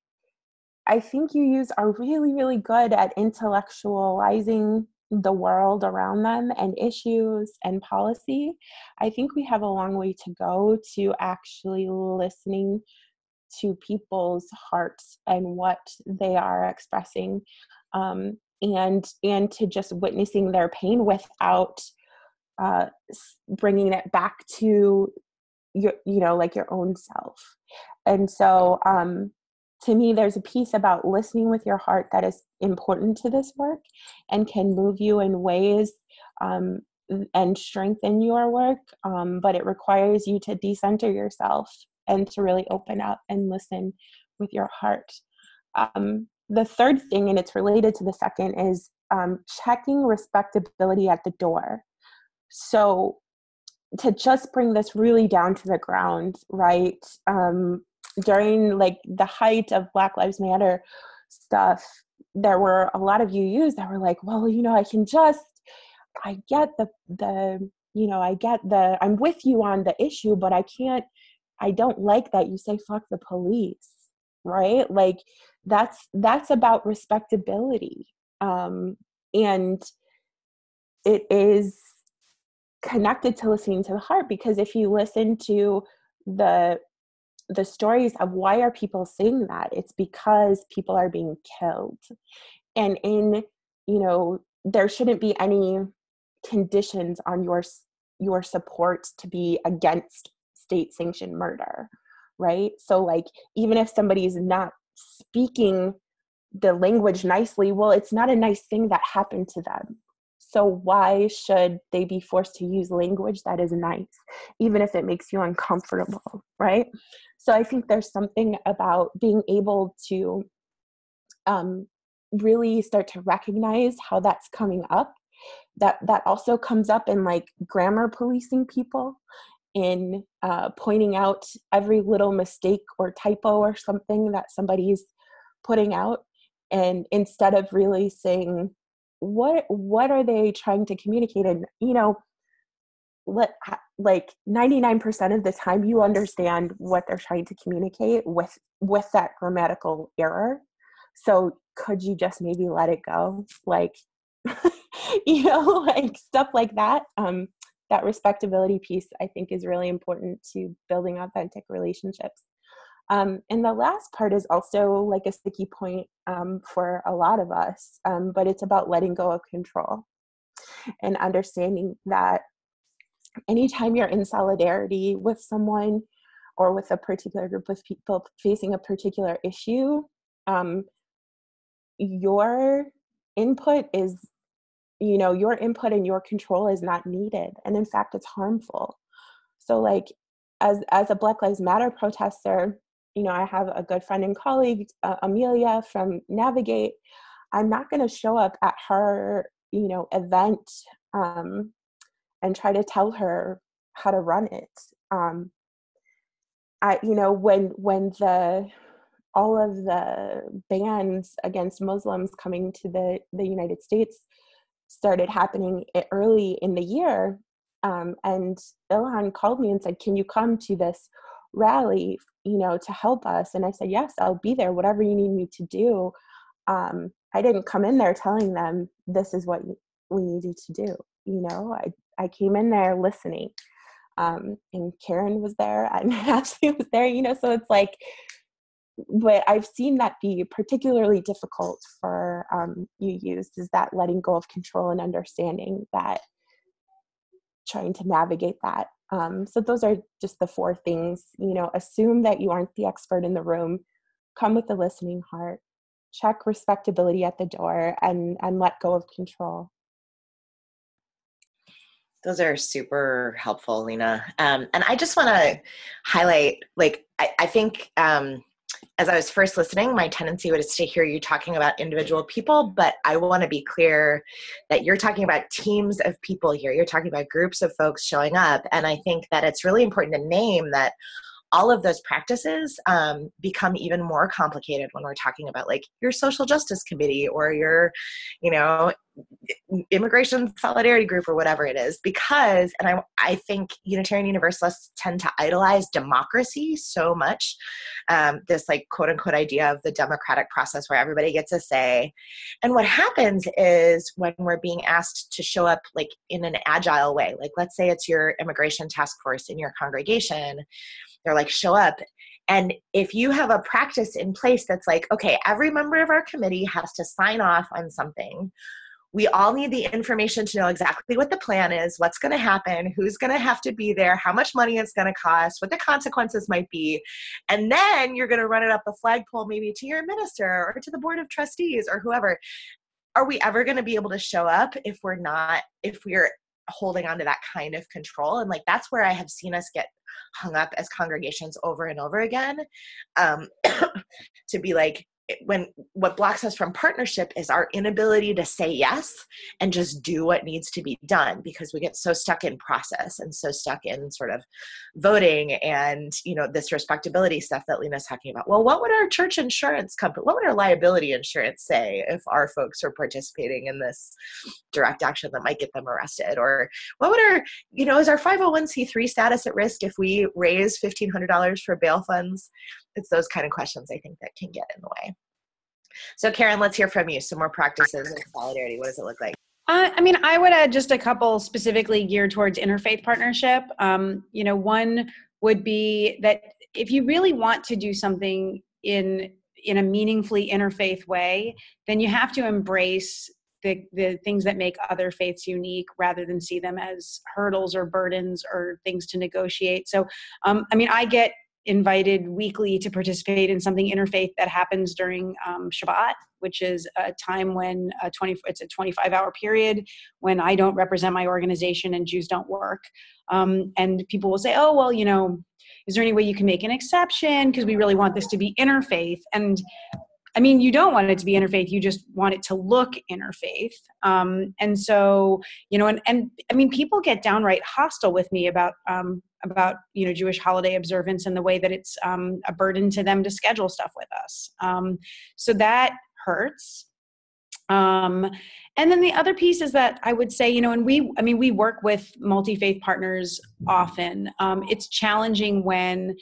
Speaker 3: I think UUs are really, really good at intellectualizing the world around them and issues and policy. I think we have a long way to go to actually listening to people's hearts and what they are expressing, and to just witnessing their pain without bringing it back to your own self. And so to me, there's a piece about listening with your heart that is important to this work and can move you in ways and strengthen your work, but it requires you to decenter yourself and to really open up and listen with your heart. The third thing, and it's related to the second, is checking respectability at the door. So to just bring this really down to the ground, right? During like the height of Black Lives Matter stuff, there were a lot of UUs that were like, well, I get I'm with you on the issue, but I don't like that you say fuck the police, right? Like that's about respectability. And it is connected to listening to the heart, because if you listen to the stories of why are people saying that, it's because people are being killed. And there shouldn't be any conditions on your support to be against state-sanctioned murder, right? So like, even if somebody's not speaking the language nicely, well, it's not a nice thing that happened to them. So why should they be forced to use language that is nice, even if it makes you uncomfortable, right? So I think there's something about being able to really start to recognize how that's coming up. That also comes up in like grammar policing people, in pointing out every little mistake or typo or something that somebody's putting out. And instead of really saying, what are they trying to communicate? And, like 99% of the time you understand what they're trying to communicate with that grammatical error. So could you just maybe let it go? Like, like stuff like that. That respectability piece, I think, is really important to building authentic relationships. And the last part is also like a sticky point for a lot of us, but it's about letting go of control and understanding that anytime you're in solidarity with someone or with a particular group of people facing a particular issue, your input and your control is not needed. And in fact, it's harmful. So like, as a Black Lives Matter protester, I have a good friend and colleague, Amelia from Navigate. I'm not going to show up at her, event and try to tell her how to run it. When all of the bans against Muslims coming to the United States started happening early in the year, and Ilhan called me and said, can you come to this rally, to help us? And I said, yes, I'll be there, whatever you need me to do. I didn't come in there telling them this is what we need you to do. I came in there listening. And Karen was there and Ashley was there, so it's like, what I've seen that be particularly difficult for UUs is that letting go of control and understanding that, trying to navigate that. So those are just the 4 things. Assume that you aren't the expert in the room, come with a listening heart, check respectability at the door, and let go of control.
Speaker 2: Those are super helpful, Lena. And I just want to highlight, I think as I was first listening, my tendency was to hear you talking about individual people, but I want to be clear that you're talking about teams of people here. You're talking about groups of folks showing up. And I think that it's really important to name that all of those practices become even more complicated when we're talking about your social justice committee or your, immigration solidarity group or whatever it is, because, and I think Unitarian Universalists tend to idolize democracy so much, this quote unquote idea of the democratic process where everybody gets a say. And what happens is when we're being asked to show up in an agile way, let's say it's your immigration task force in your congregation, they're show up. And if you have a practice in place that's okay, every member of our committee has to sign off on something. We all need the information to know exactly what the plan is, what's going to happen, who's going to have to be there, how much money it's going to cost, what the consequences might be. And then you're going to run it up the flagpole maybe to your minister or to the board of trustees or whoever. Are we ever going to be able to show up if we're holding on to that kind of control? And that's where I have seen us get hung up as congregations over and over again, to be when what blocks us from partnership is our inability to say yes and just do what needs to be done, because we get so stuck in process and so stuck in sort of voting and, this respectability stuff that Lena's talking about. Well, what would our church insurance company, what would our liability insurance say if our folks are participating in this direct action that might get them arrested? Or what would our, is our 501c3 status at risk if we raise $1,500 for bail funds? It's those kind of questions I think that can get in the way. So Karen, let's hear from you. Some more practices of solidarity. What does it look like?
Speaker 4: I would add just a couple specifically geared towards interfaith partnership. One would be that if you really want to do something in a meaningfully interfaith way, then you have to embrace the things that make other faiths unique rather than see them as hurdles or burdens or things to negotiate. So, I get invited weekly to participate in something interfaith that happens during Shabbat, which is a time when it's a 25-hour period when I don't represent my organization and Jews don't work. And people will say, oh, well, is there any way you can make an exception? Because we really want this to be interfaith. And you don't want it to be interfaith. You just want it to look interfaith. And so, people get downright hostile with me about Jewish holiday observance and the way that it's a burden to them to schedule stuff with us. So that hurts. And then the other piece is that I would say, and we work with multi-faith partners often. It's challenging when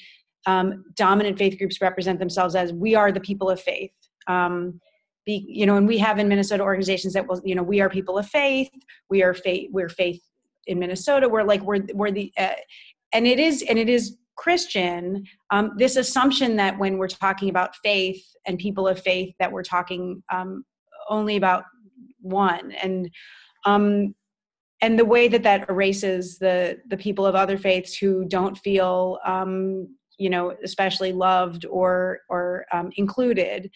Speaker 4: dominant faith groups represent themselves as we are the people of faith. And we have in Minnesota organizations that will, we are people of faith. We're faith in Minnesota. We're the, and it is Christian. This assumption that when we're talking about faith and people of faith, that we're talking only about one, and the way that erases the people of other faiths who don't feel especially loved or included.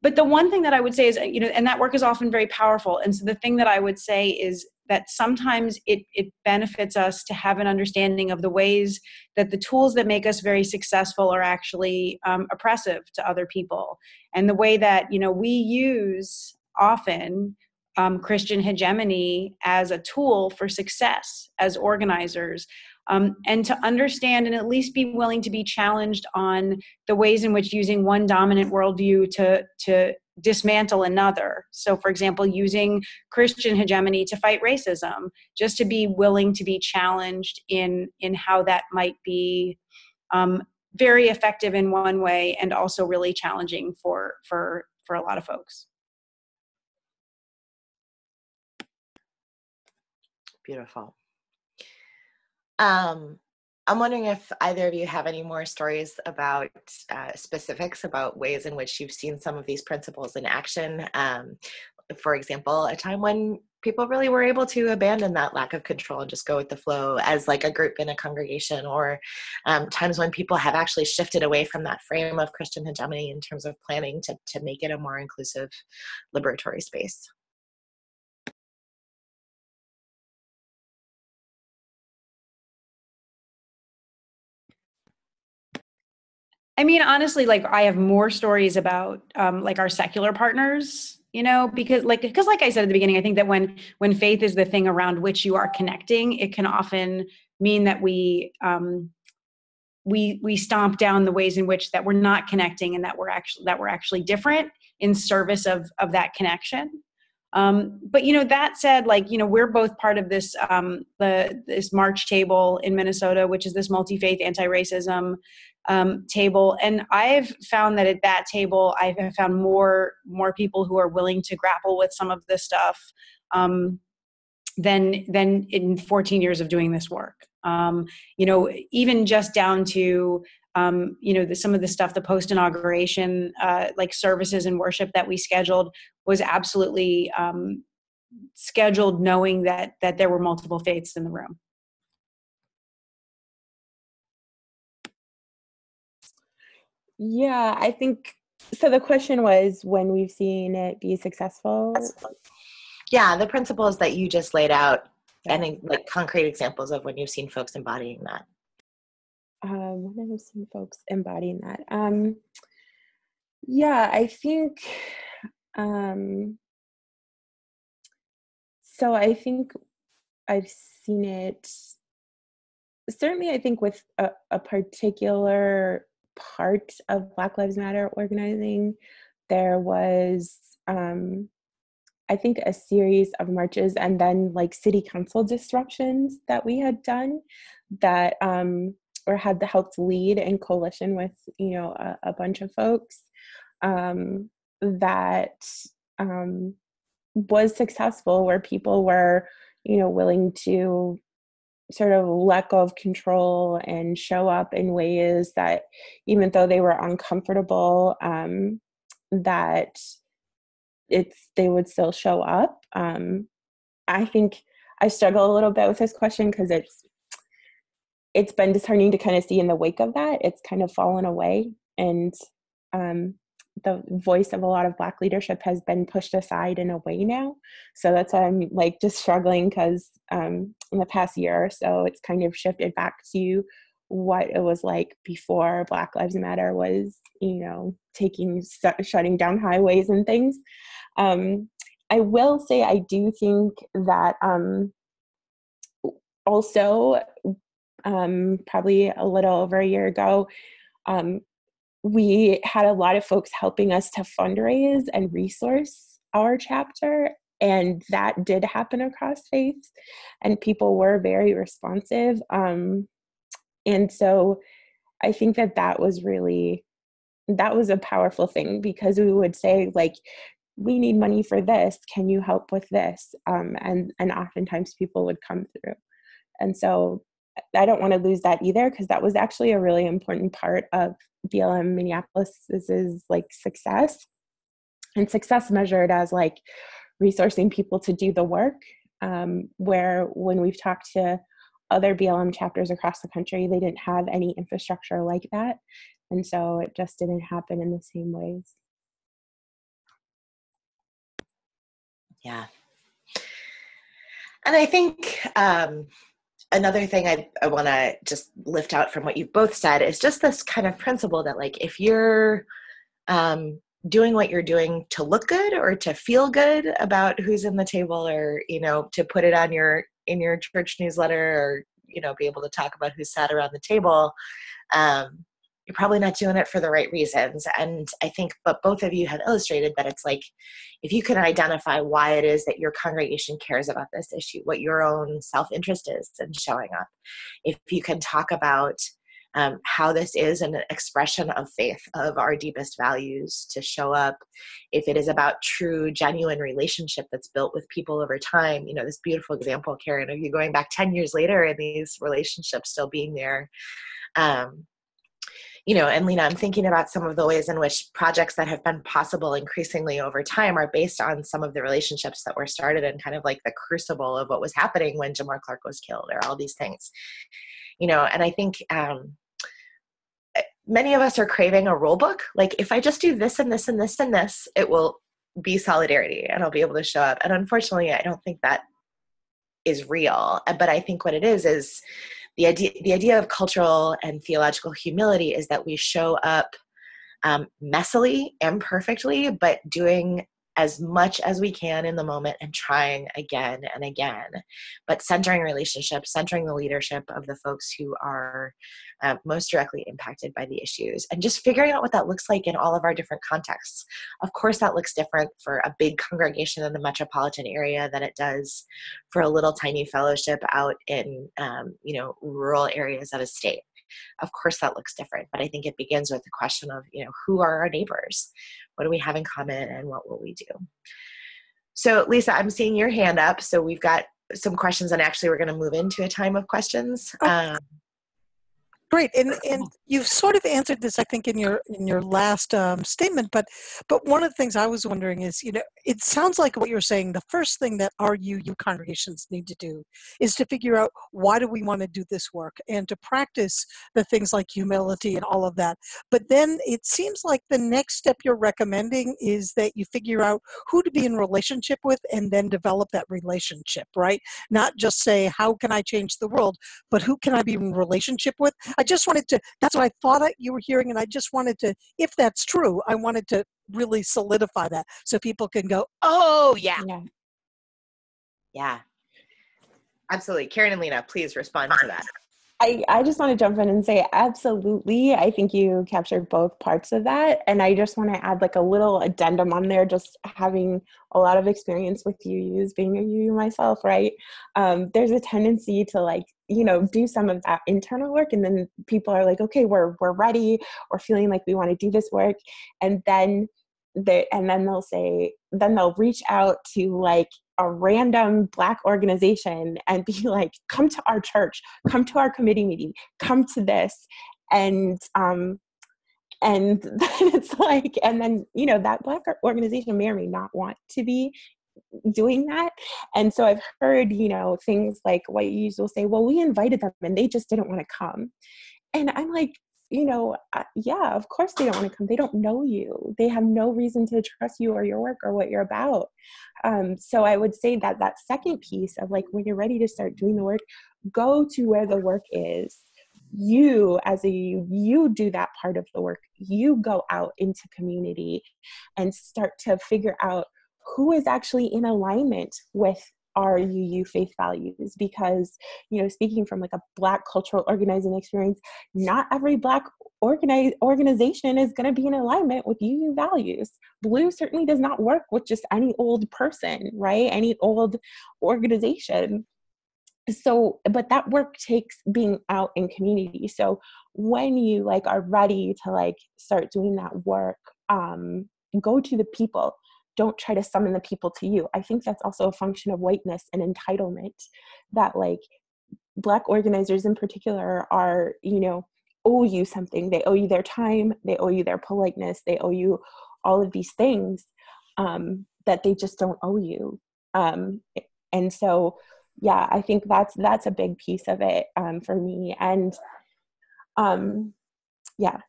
Speaker 4: But the one thing that I would say is, and that work is often very powerful. And so the thing that I would say is that sometimes it benefits us to have an understanding of the ways that the tools that make us very successful are actually oppressive to other people. And the way that, we use often Christian hegemony as a tool for success as organizers. And to understand and at least be willing to be challenged on the ways in which using one dominant worldview to dismantle another. So, for example, using Christian hegemony to fight racism, just to be willing to be challenged in how that might be very effective in one way and also really challenging for a lot of folks.
Speaker 2: Beautiful. Um, I'm wondering if either of you have any more stories about specifics about ways in which you've seen some of these principles in action. For example, a time when people really were able to abandon that lack of control and just go with the flow as like a group in a congregation, or times when people have actually shifted away from that frame of Christian hegemony in terms of planning to make it a more inclusive, liberatory space.
Speaker 4: I mean, honestly, like I have more stories about like our secular partners, you know, because like I said at the beginning, I think that when faith is the thing around which you are connecting, it can often mean that we stomp down the ways in which that we're not connecting and that we're actually different in service of that connection. But you know, that said, like, you know, we're both part of this this March table in Minnesota, which is this multi-faith anti-racism table, and I've found that at that table, I've found more people who are willing to grapple with some of this stuff than in 14 years of doing this work. You know, even just down to you know, some of the stuff, the post-inauguration like services and worship that we scheduled was absolutely scheduled knowing that there were multiple faiths in the room.
Speaker 3: Yeah, I think so. The question was when we've seen it be successful.
Speaker 2: Yeah, the principles that you just laid out, and like concrete examples of when you've seen folks embodying that.
Speaker 3: When I've seen folks embodying that. Yeah, I think. So I think I've seen it. Certainly, I think with a particular part of Black Lives Matter organizing, there was, I think, a series of marches and then like city council disruptions that we had done that, or had helped lead in coalition with, you know, a bunch of folks that was successful, where people were, you know, willing to sort of let go of control and show up in ways that, even though they were uncomfortable, that they would still show up. I think I struggle a little bit with this question because it's been disheartening to kind of see in the wake of that, it's kind of fallen away, and the voice of a lot of Black leadership has been pushed aside in a way now. So that's why I'm like just struggling, because in the past year or so, it's kind of shifted back to what it was like before Black Lives Matter was, you know, shutting down highways and things. I will say I do think that also probably a little over a year ago, we had a lot of folks helping us to fundraise and resource our chapter. And that did happen across faiths, and people were very responsive. And so I think that was a powerful thing, because we would say, like, we need money for this. Can you help with this? And oftentimes people would come through. And so I don't want to lose that either, because that was actually a really important part of BLM Minneapolis's like success, and success measured as like resourcing people to do the work. Where when we've talked to other BLM chapters across the country, they didn't have any infrastructure like that. And so it just didn't happen in the same ways.
Speaker 2: Yeah. And I think another thing I want to just lift out from what you've both said is just this kind of principle that, like, if you're doing what you're doing to look good or to feel good about who's in the table, or, you know, to put it on in your church newsletter, or, you know, be able to talk about who sat around the table, you're probably not doing it for the right reasons. And I think, but both of you have illustrated that it's like, if you can identify why it is that your congregation cares about this issue, what your own self-interest is in showing up, if you can talk about how this is an expression of faith, of our deepest values, to show up. If it is about true, genuine relationship that's built with people over time, this beautiful example, Karen, of you going back 10 years later and these relationships still being there. And Lena, I'm thinking about some of the ways in which projects that have been possible increasingly over time are based on some of the relationships that were started in kind of like the crucible of what was happening when Jamar Clark was killed, or all these things, and I think many of us are craving a rule book. Like, if I just do this and this and this and this, it will be solidarity and I'll be able to show up. And unfortunately, I don't think that is real. But I think what it is the idea of cultural and theological humility is that we show up messily, imperfectly, but doing as much as we can in the moment and trying again and again, but centering relationships, centering the leadership of the folks who are most directly impacted by the issues, and just figuring out what that looks like in all of our different contexts. Of course, that looks different for a big congregation in the metropolitan area than it does for a little tiny fellowship out in rural areas of a state. Of course that looks different, but I think it begins with the question of, who are our neighbors? What do we have in common, and what will we do? So Lisa, I'm seeing your hand up. So we've got some questions, and actually we're going to move into a time of questions.
Speaker 1: Great, and you've sort of answered this, I think, in your last statement. But one of the things I was wondering is, it sounds like what you're saying. The first thing that our UU congregations need to do is to figure out, why do we want to do this work, and to practice the things like humility and all of that. But then it seems like the next step you're recommending is that you figure out who to be in relationship with, and then develop that relationship, right? Not just say, how can I change the world, but who can I be in relationship with? I just wanted to, that's what I thought you were hearing, and I just wanted to, if that's true, I wanted to really solidify that so people can go, oh, yeah.
Speaker 2: Yeah, absolutely. Karen and Lena, please respond to that.
Speaker 3: I just want to jump in and say, absolutely. I think you captured both parts of that. And I just want to add like a little addendum on there, just having a lot of experience with UUs, being a UU myself, right? There's a tendency to do some of that internal work. And then people are like, okay, we're ready, or feeling like we want to do this work. And then they'll reach out to like a random Black organization and be like, come to our church, come to our committee meeting, come to this. And then it's like, and then, that Black organization may or may not want to be doing that. And so I've heard, things like what you will say, well, we invited them and they just didn't want to come. And I'm like, yeah, of course they don't want to come. They don't know you. They have no reason to trust you or your work or what you're about. So I would say that second piece of like, when you're ready to start doing the work, go to where the work is. You do that part of the work. You go out into community and start to figure out who is actually in alignment with our UU faith values, because, speaking from like a Black cultural organizing experience, not every Black organization is going to be in alignment with UU values. Blue certainly does not work with just any old person, right? Any old organization. So, but that work takes being out in community. So when you are ready to start doing that work, go to the people. Don't try to summon the people to you. I think that's also a function of whiteness and entitlement, that Black organizers in particular are, owe you something. They owe you their time. They owe you their politeness. They owe you all of these things that they just don't owe you. And so, yeah, I think that's a big piece of it for me. And yeah.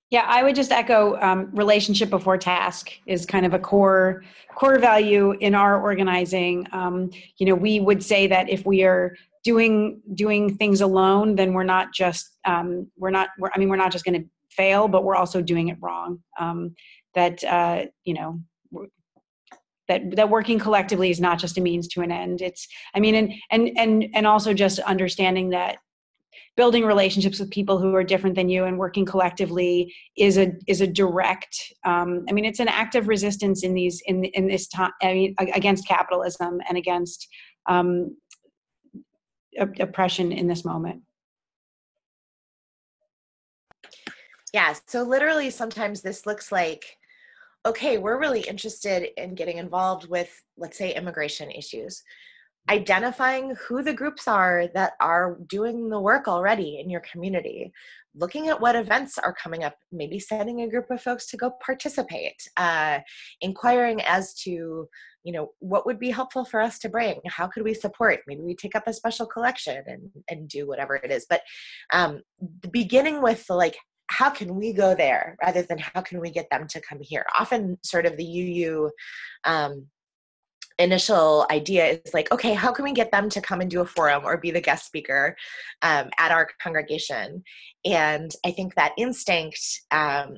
Speaker 4: Yeah, I would just echo relationship before task is kind of a core value in our organizing. We would say that if we are doing things alone, then we're not just we're not just going to fail, but we're also doing it wrong. That working collectively is not just a means to an end. And also just understanding that building relationships with people who are different than you and working collectively is a direct. It's an act of resistance in this time. Against capitalism and against oppression in this moment.
Speaker 2: Yeah, so literally sometimes this looks like, okay, we're really interested in getting involved with, let's say, immigration issues. Identifying who the groups are that are doing the work already in your community, looking at what events are coming up, maybe sending a group of folks to go participate, inquiring as to, what would be helpful for us to bring, how could we support, maybe we take up a special collection and do whatever it is. But beginning with like, how can we go there rather than how can we get them to come here? Often sort of the initial idea is like, okay, how can we get them to come and do a forum or be the guest speaker at our congregation? And I think that instinct,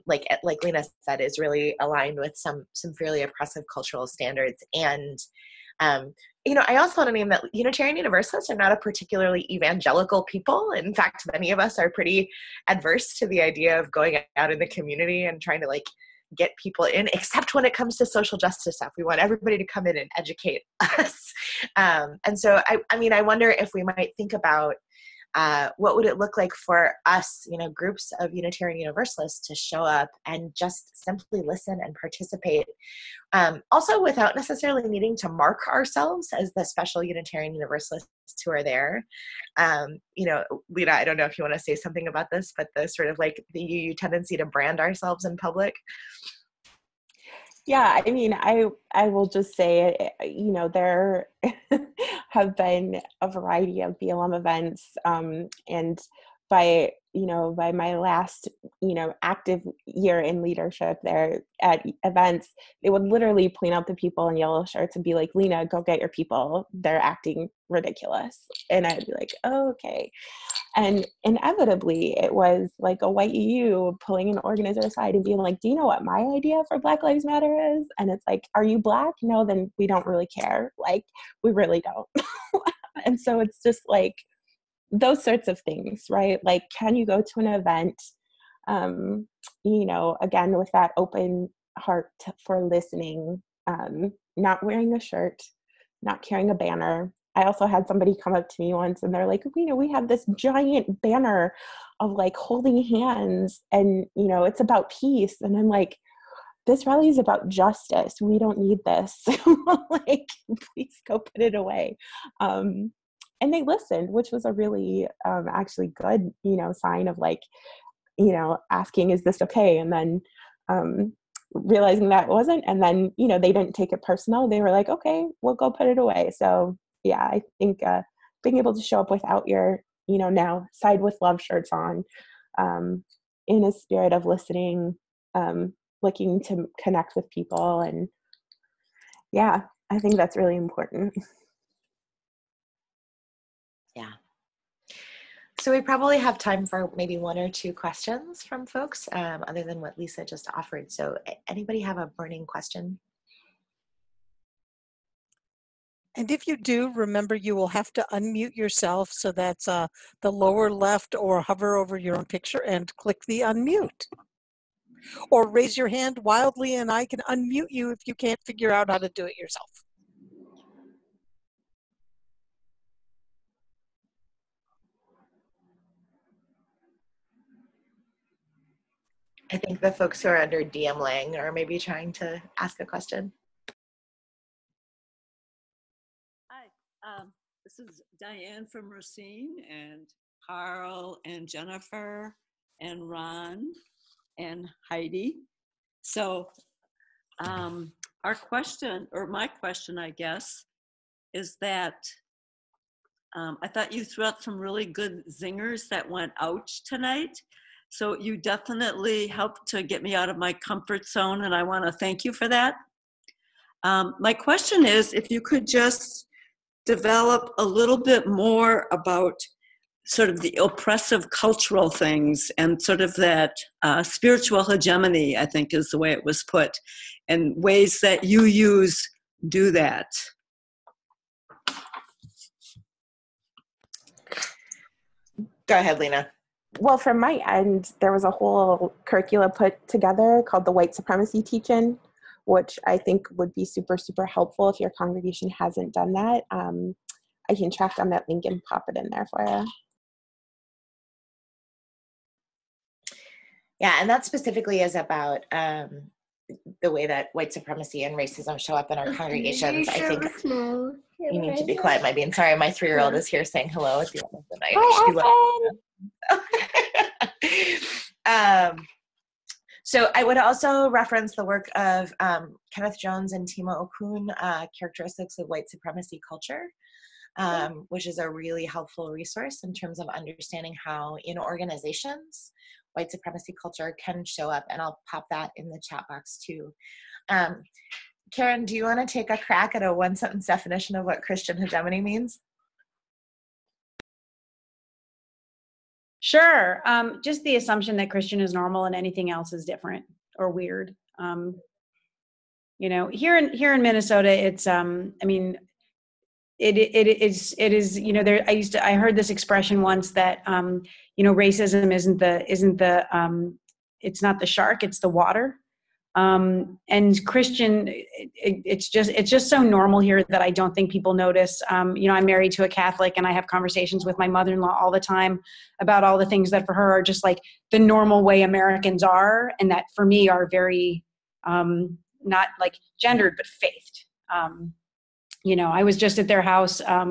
Speaker 2: like Lena said, is really aligned with some fairly oppressive cultural standards. And I also want to name that Unitarian Universalists are not a particularly evangelical people. In fact, many of us are pretty adverse to the idea of going out in the community and trying to like get people in, except when it comes to social justice stuff. We want everybody to come in and educate us. And so, I wonder if we might think about what would it look like for us, groups of Unitarian Universalists to show up and just simply listen and participate. Also without necessarily needing to mark ourselves as the special Unitarian Universalists who are there. Lena, I don't know if you want to say something about this, but the sort of like the UU tendency to brand ourselves in public.
Speaker 3: Yeah, I mean, I will just say, there have been a variety of BLM events, and by my last, active year in leadership there at events, they would literally point out the people in yellow shirts and be like, Lena, go get your people. They're acting ridiculous. And I'd be like, oh, okay. And inevitably, it was like a white EU pulling an organizer aside and being like, do you know what my idea for Black Lives Matter is? And it's like, are you Black? No, then we don't really care. Like, we really don't. And so it's just like those sorts of things, right? Like, can you go to an event, again, with that open heart for listening, not wearing a shirt, not carrying a banner. I also had somebody come up to me once and they're like, we have this giant banner of like holding hands and, it's about peace. And I'm like, this rally is about justice. We don't need this. Like, please go put it away. And they listened, which was a really actually good, sign of like, asking, is this okay? And then realizing that it wasn't. And then, they didn't take it personal. They were like, okay, we'll go put it away. So yeah, I think being able to show up without your, now side with love shirts on, in a spirit of listening, looking to connect with people. And yeah, I think that's really important.
Speaker 2: Yeah. So we probably have time for maybe one or two questions from folks, other than what Lisa just offered. So anybody have a burning question?
Speaker 1: And if you do, remember you will have to unmute yourself. So that's the lower left, or hover over your own picture and click the unmute. Or raise your hand wildly and I can unmute you if you can't figure out how to do it yourself.
Speaker 2: I think the folks who are under DM Lang are maybe trying to ask a question.
Speaker 5: Hi, this is Diane from Racine, and Carl and Jennifer and Ron and Heidi. So our question, or my question, I guess, is that I thought you threw out some really good zingers that went ouch tonight. So you definitely helped to get me out of my comfort zone, and I want to thank you for that. My question is, if you could just develop a little bit more about sort of the oppressive cultural things and sort of that spiritual hegemony, I think is the way it was put, and ways that you do that.
Speaker 2: Go ahead, Lena.
Speaker 3: Well, from my end, there was a whole curricula put together called the White Supremacy Teach-In, which I think would be super, super helpful if your congregation hasn't done that. I can track down that link and pop it in there for you.
Speaker 2: Yeah, and that specifically is about the way that white supremacy and racism show up in our congregations. I think you need to be quiet, my bean. Sorry, my 3-year-old is here saying hello at the end of the night.
Speaker 3: Hi,
Speaker 2: So I would also reference the work of Kenneth Jones and Tima Okun, Characteristics of White Supremacy Culture, which is a really helpful resource in terms of understanding how in organizations, white supremacy culture can show up, and I'll pop that in the chat box too. Karen, do you want to take a crack at a one-sentence definition of what Christian hegemony means?
Speaker 4: Sure. Just the assumption that Christian is normal and anything else is different or weird. You know, here in Minnesota, it's I mean, it is you know, I heard this expression once that you know, racism isn't the it's not the shark, it's the water. And Christian, it's just so normal here that I don't think people notice. You know, I'm married to a Catholic, and I have conversations with my mother-in-law all the time about all the things that for her are just like the normal way Americans are, and that for me are very not like gendered but faithed. You know, I was just at their house. I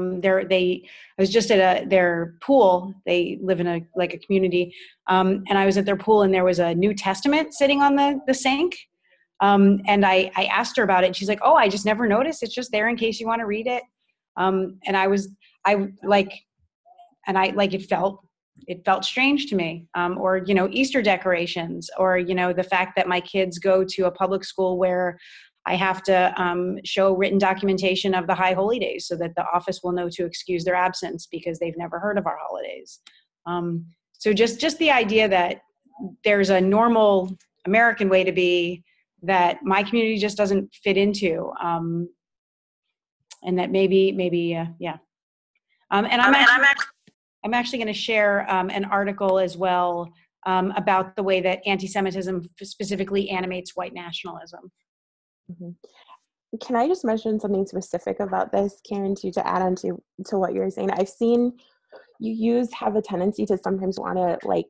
Speaker 4: was just at their pool. They live in a community, and I was at their pool, and there was a New Testament sitting on the sink. And I asked her about it, and she's like, "Oh, I just never noticed. It's just there in case you want to read it." And it felt strange to me. Or, you know, Easter decorations, or, you know, the fact that my kids go to a public school where I have to show written documentation of the high holy days so that the office will know to excuse their absence because they've never heard of our holidays. So just the idea that there's a normal American way to be that my community just doesn't fit into, and that maybe yeah. And I'm actually going to share an article as well about the way that anti-Semitism specifically animates white nationalism.
Speaker 3: Mm-hmm. Can I just mention something specific about this, Karen, to add on to what you're saying? I've seen you have a tendency to sometimes want to like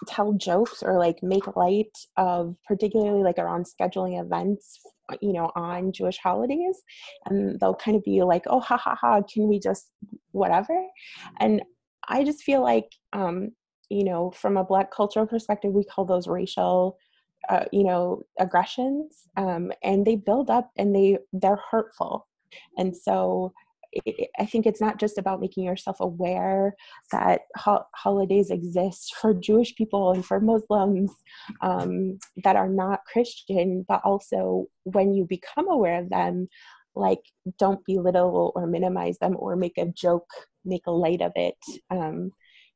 Speaker 3: tell jokes or like make light of, particularly like around scheduling events, you know, on Jewish holidays, and they'll kind of be like, "Oh, ha ha ha, can we just whatever?" And I just feel like, you know, from a Black cultural perspective, we call those racial you know, aggressions, and they build up, and they're hurtful. And so I think it's not just about making yourself aware that holidays exist for Jewish people and for Muslims that are not Christian, but also when you become aware of them, like, don't belittle or minimize them or make a joke, make a light of it,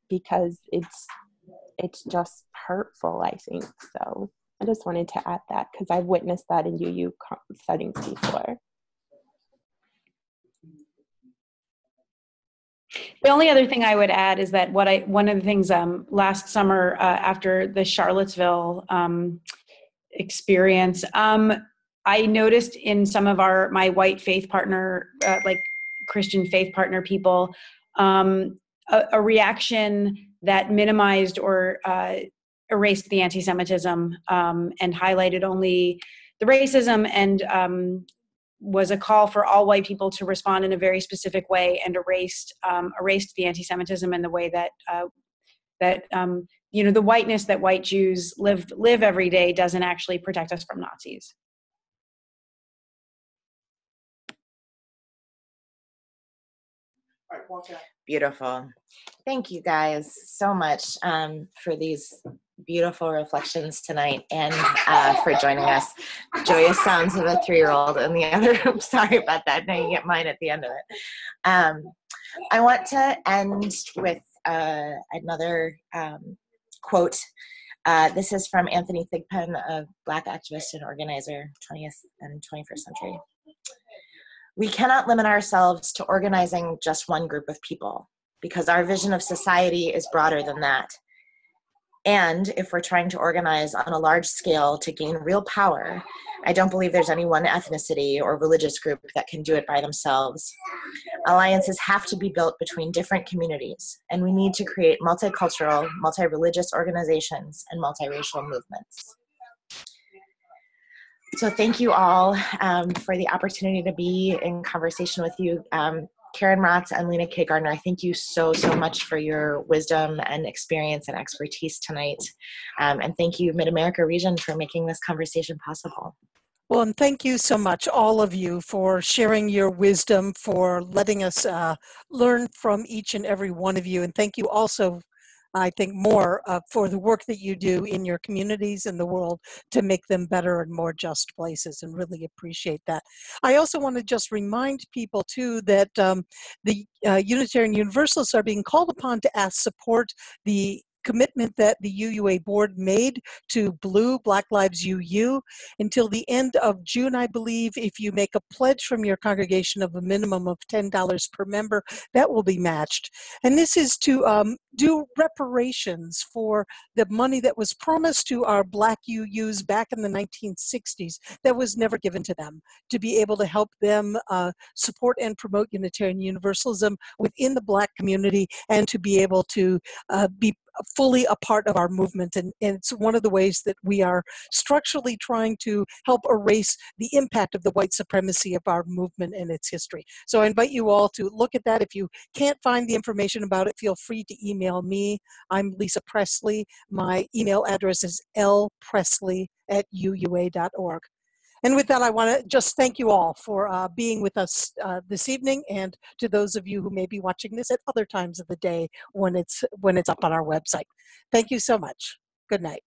Speaker 3: because it's just hurtful, I think. So I just wanted to add that because I've witnessed that in UU settings before.
Speaker 4: The only other thing I would add is that one of the things last summer after the Charlottesville experience, I noticed in some of my white faith partner, like Christian faith partner people, a reaction that minimized or erased the anti-Semitism and highlighted only the racism, and was a call for all white people to respond in a very specific way, and erased the anti-Semitism in the way that you know, the whiteness that white Jews live every day doesn't actually protect us from Nazis.
Speaker 2: Beautiful. Thank you guys so much for these beautiful reflections tonight, and for joining us. Joyous sounds of a 3-year-old in the other room. Sorry about that. Now you get mine at the end of it. I want to end with another quote. This is from Anthony Thigpen, a Black activist and organizer, 20th and 21st century. "We cannot limit ourselves to organizing just one group of people, because our vision of society is broader than that. And if we're trying to organize on a large scale to gain real power, I don't believe there's any one ethnicity or religious group that can do it by themselves. Alliances have to be built between different communities, and we need to create multicultural, multi-religious organizations and multiracial movements. So thank you all for the opportunity to be in conversation with you. Karen Ratz and Lena K. Gardner, I thank you so much for your wisdom and experience and expertise tonight. And thank you, Mid-America Region, for making this conversation possible.
Speaker 1: Well, and thank you so much, all of you, for sharing your wisdom, for letting us learn from each and every one of you. And thank you also, I think, more for the work that you do in your communities and the world to make them better and more just places, and really appreciate that. I also want to just remind people, too, that the Unitarian Universalists are being called upon to support the commitment that the UUA board made to Blue, Black Lives UU, until the end of June, I believe. If you make a pledge from your congregation of a minimum of $10 per member, that will be matched. And this is to do reparations for the money that was promised to our Black UUs back in the 1960s that was never given to them, to be able to help them support and promote Unitarian Universalism within the Black community, and to be able to be fully a part of our movement. And it's one of the ways that we are structurally trying to help erase the impact of the white supremacy of our movement and its history. So I invite you all to look at that. If you can't find the information about it, feel free to email me. I'm Lisa Presley. My email address is lpresley@uua.org. And with that, I want to just thank you all for being with us this evening, and to those of you who may be watching this at other times of the day when it's up on our website. Thank you so much. Good night.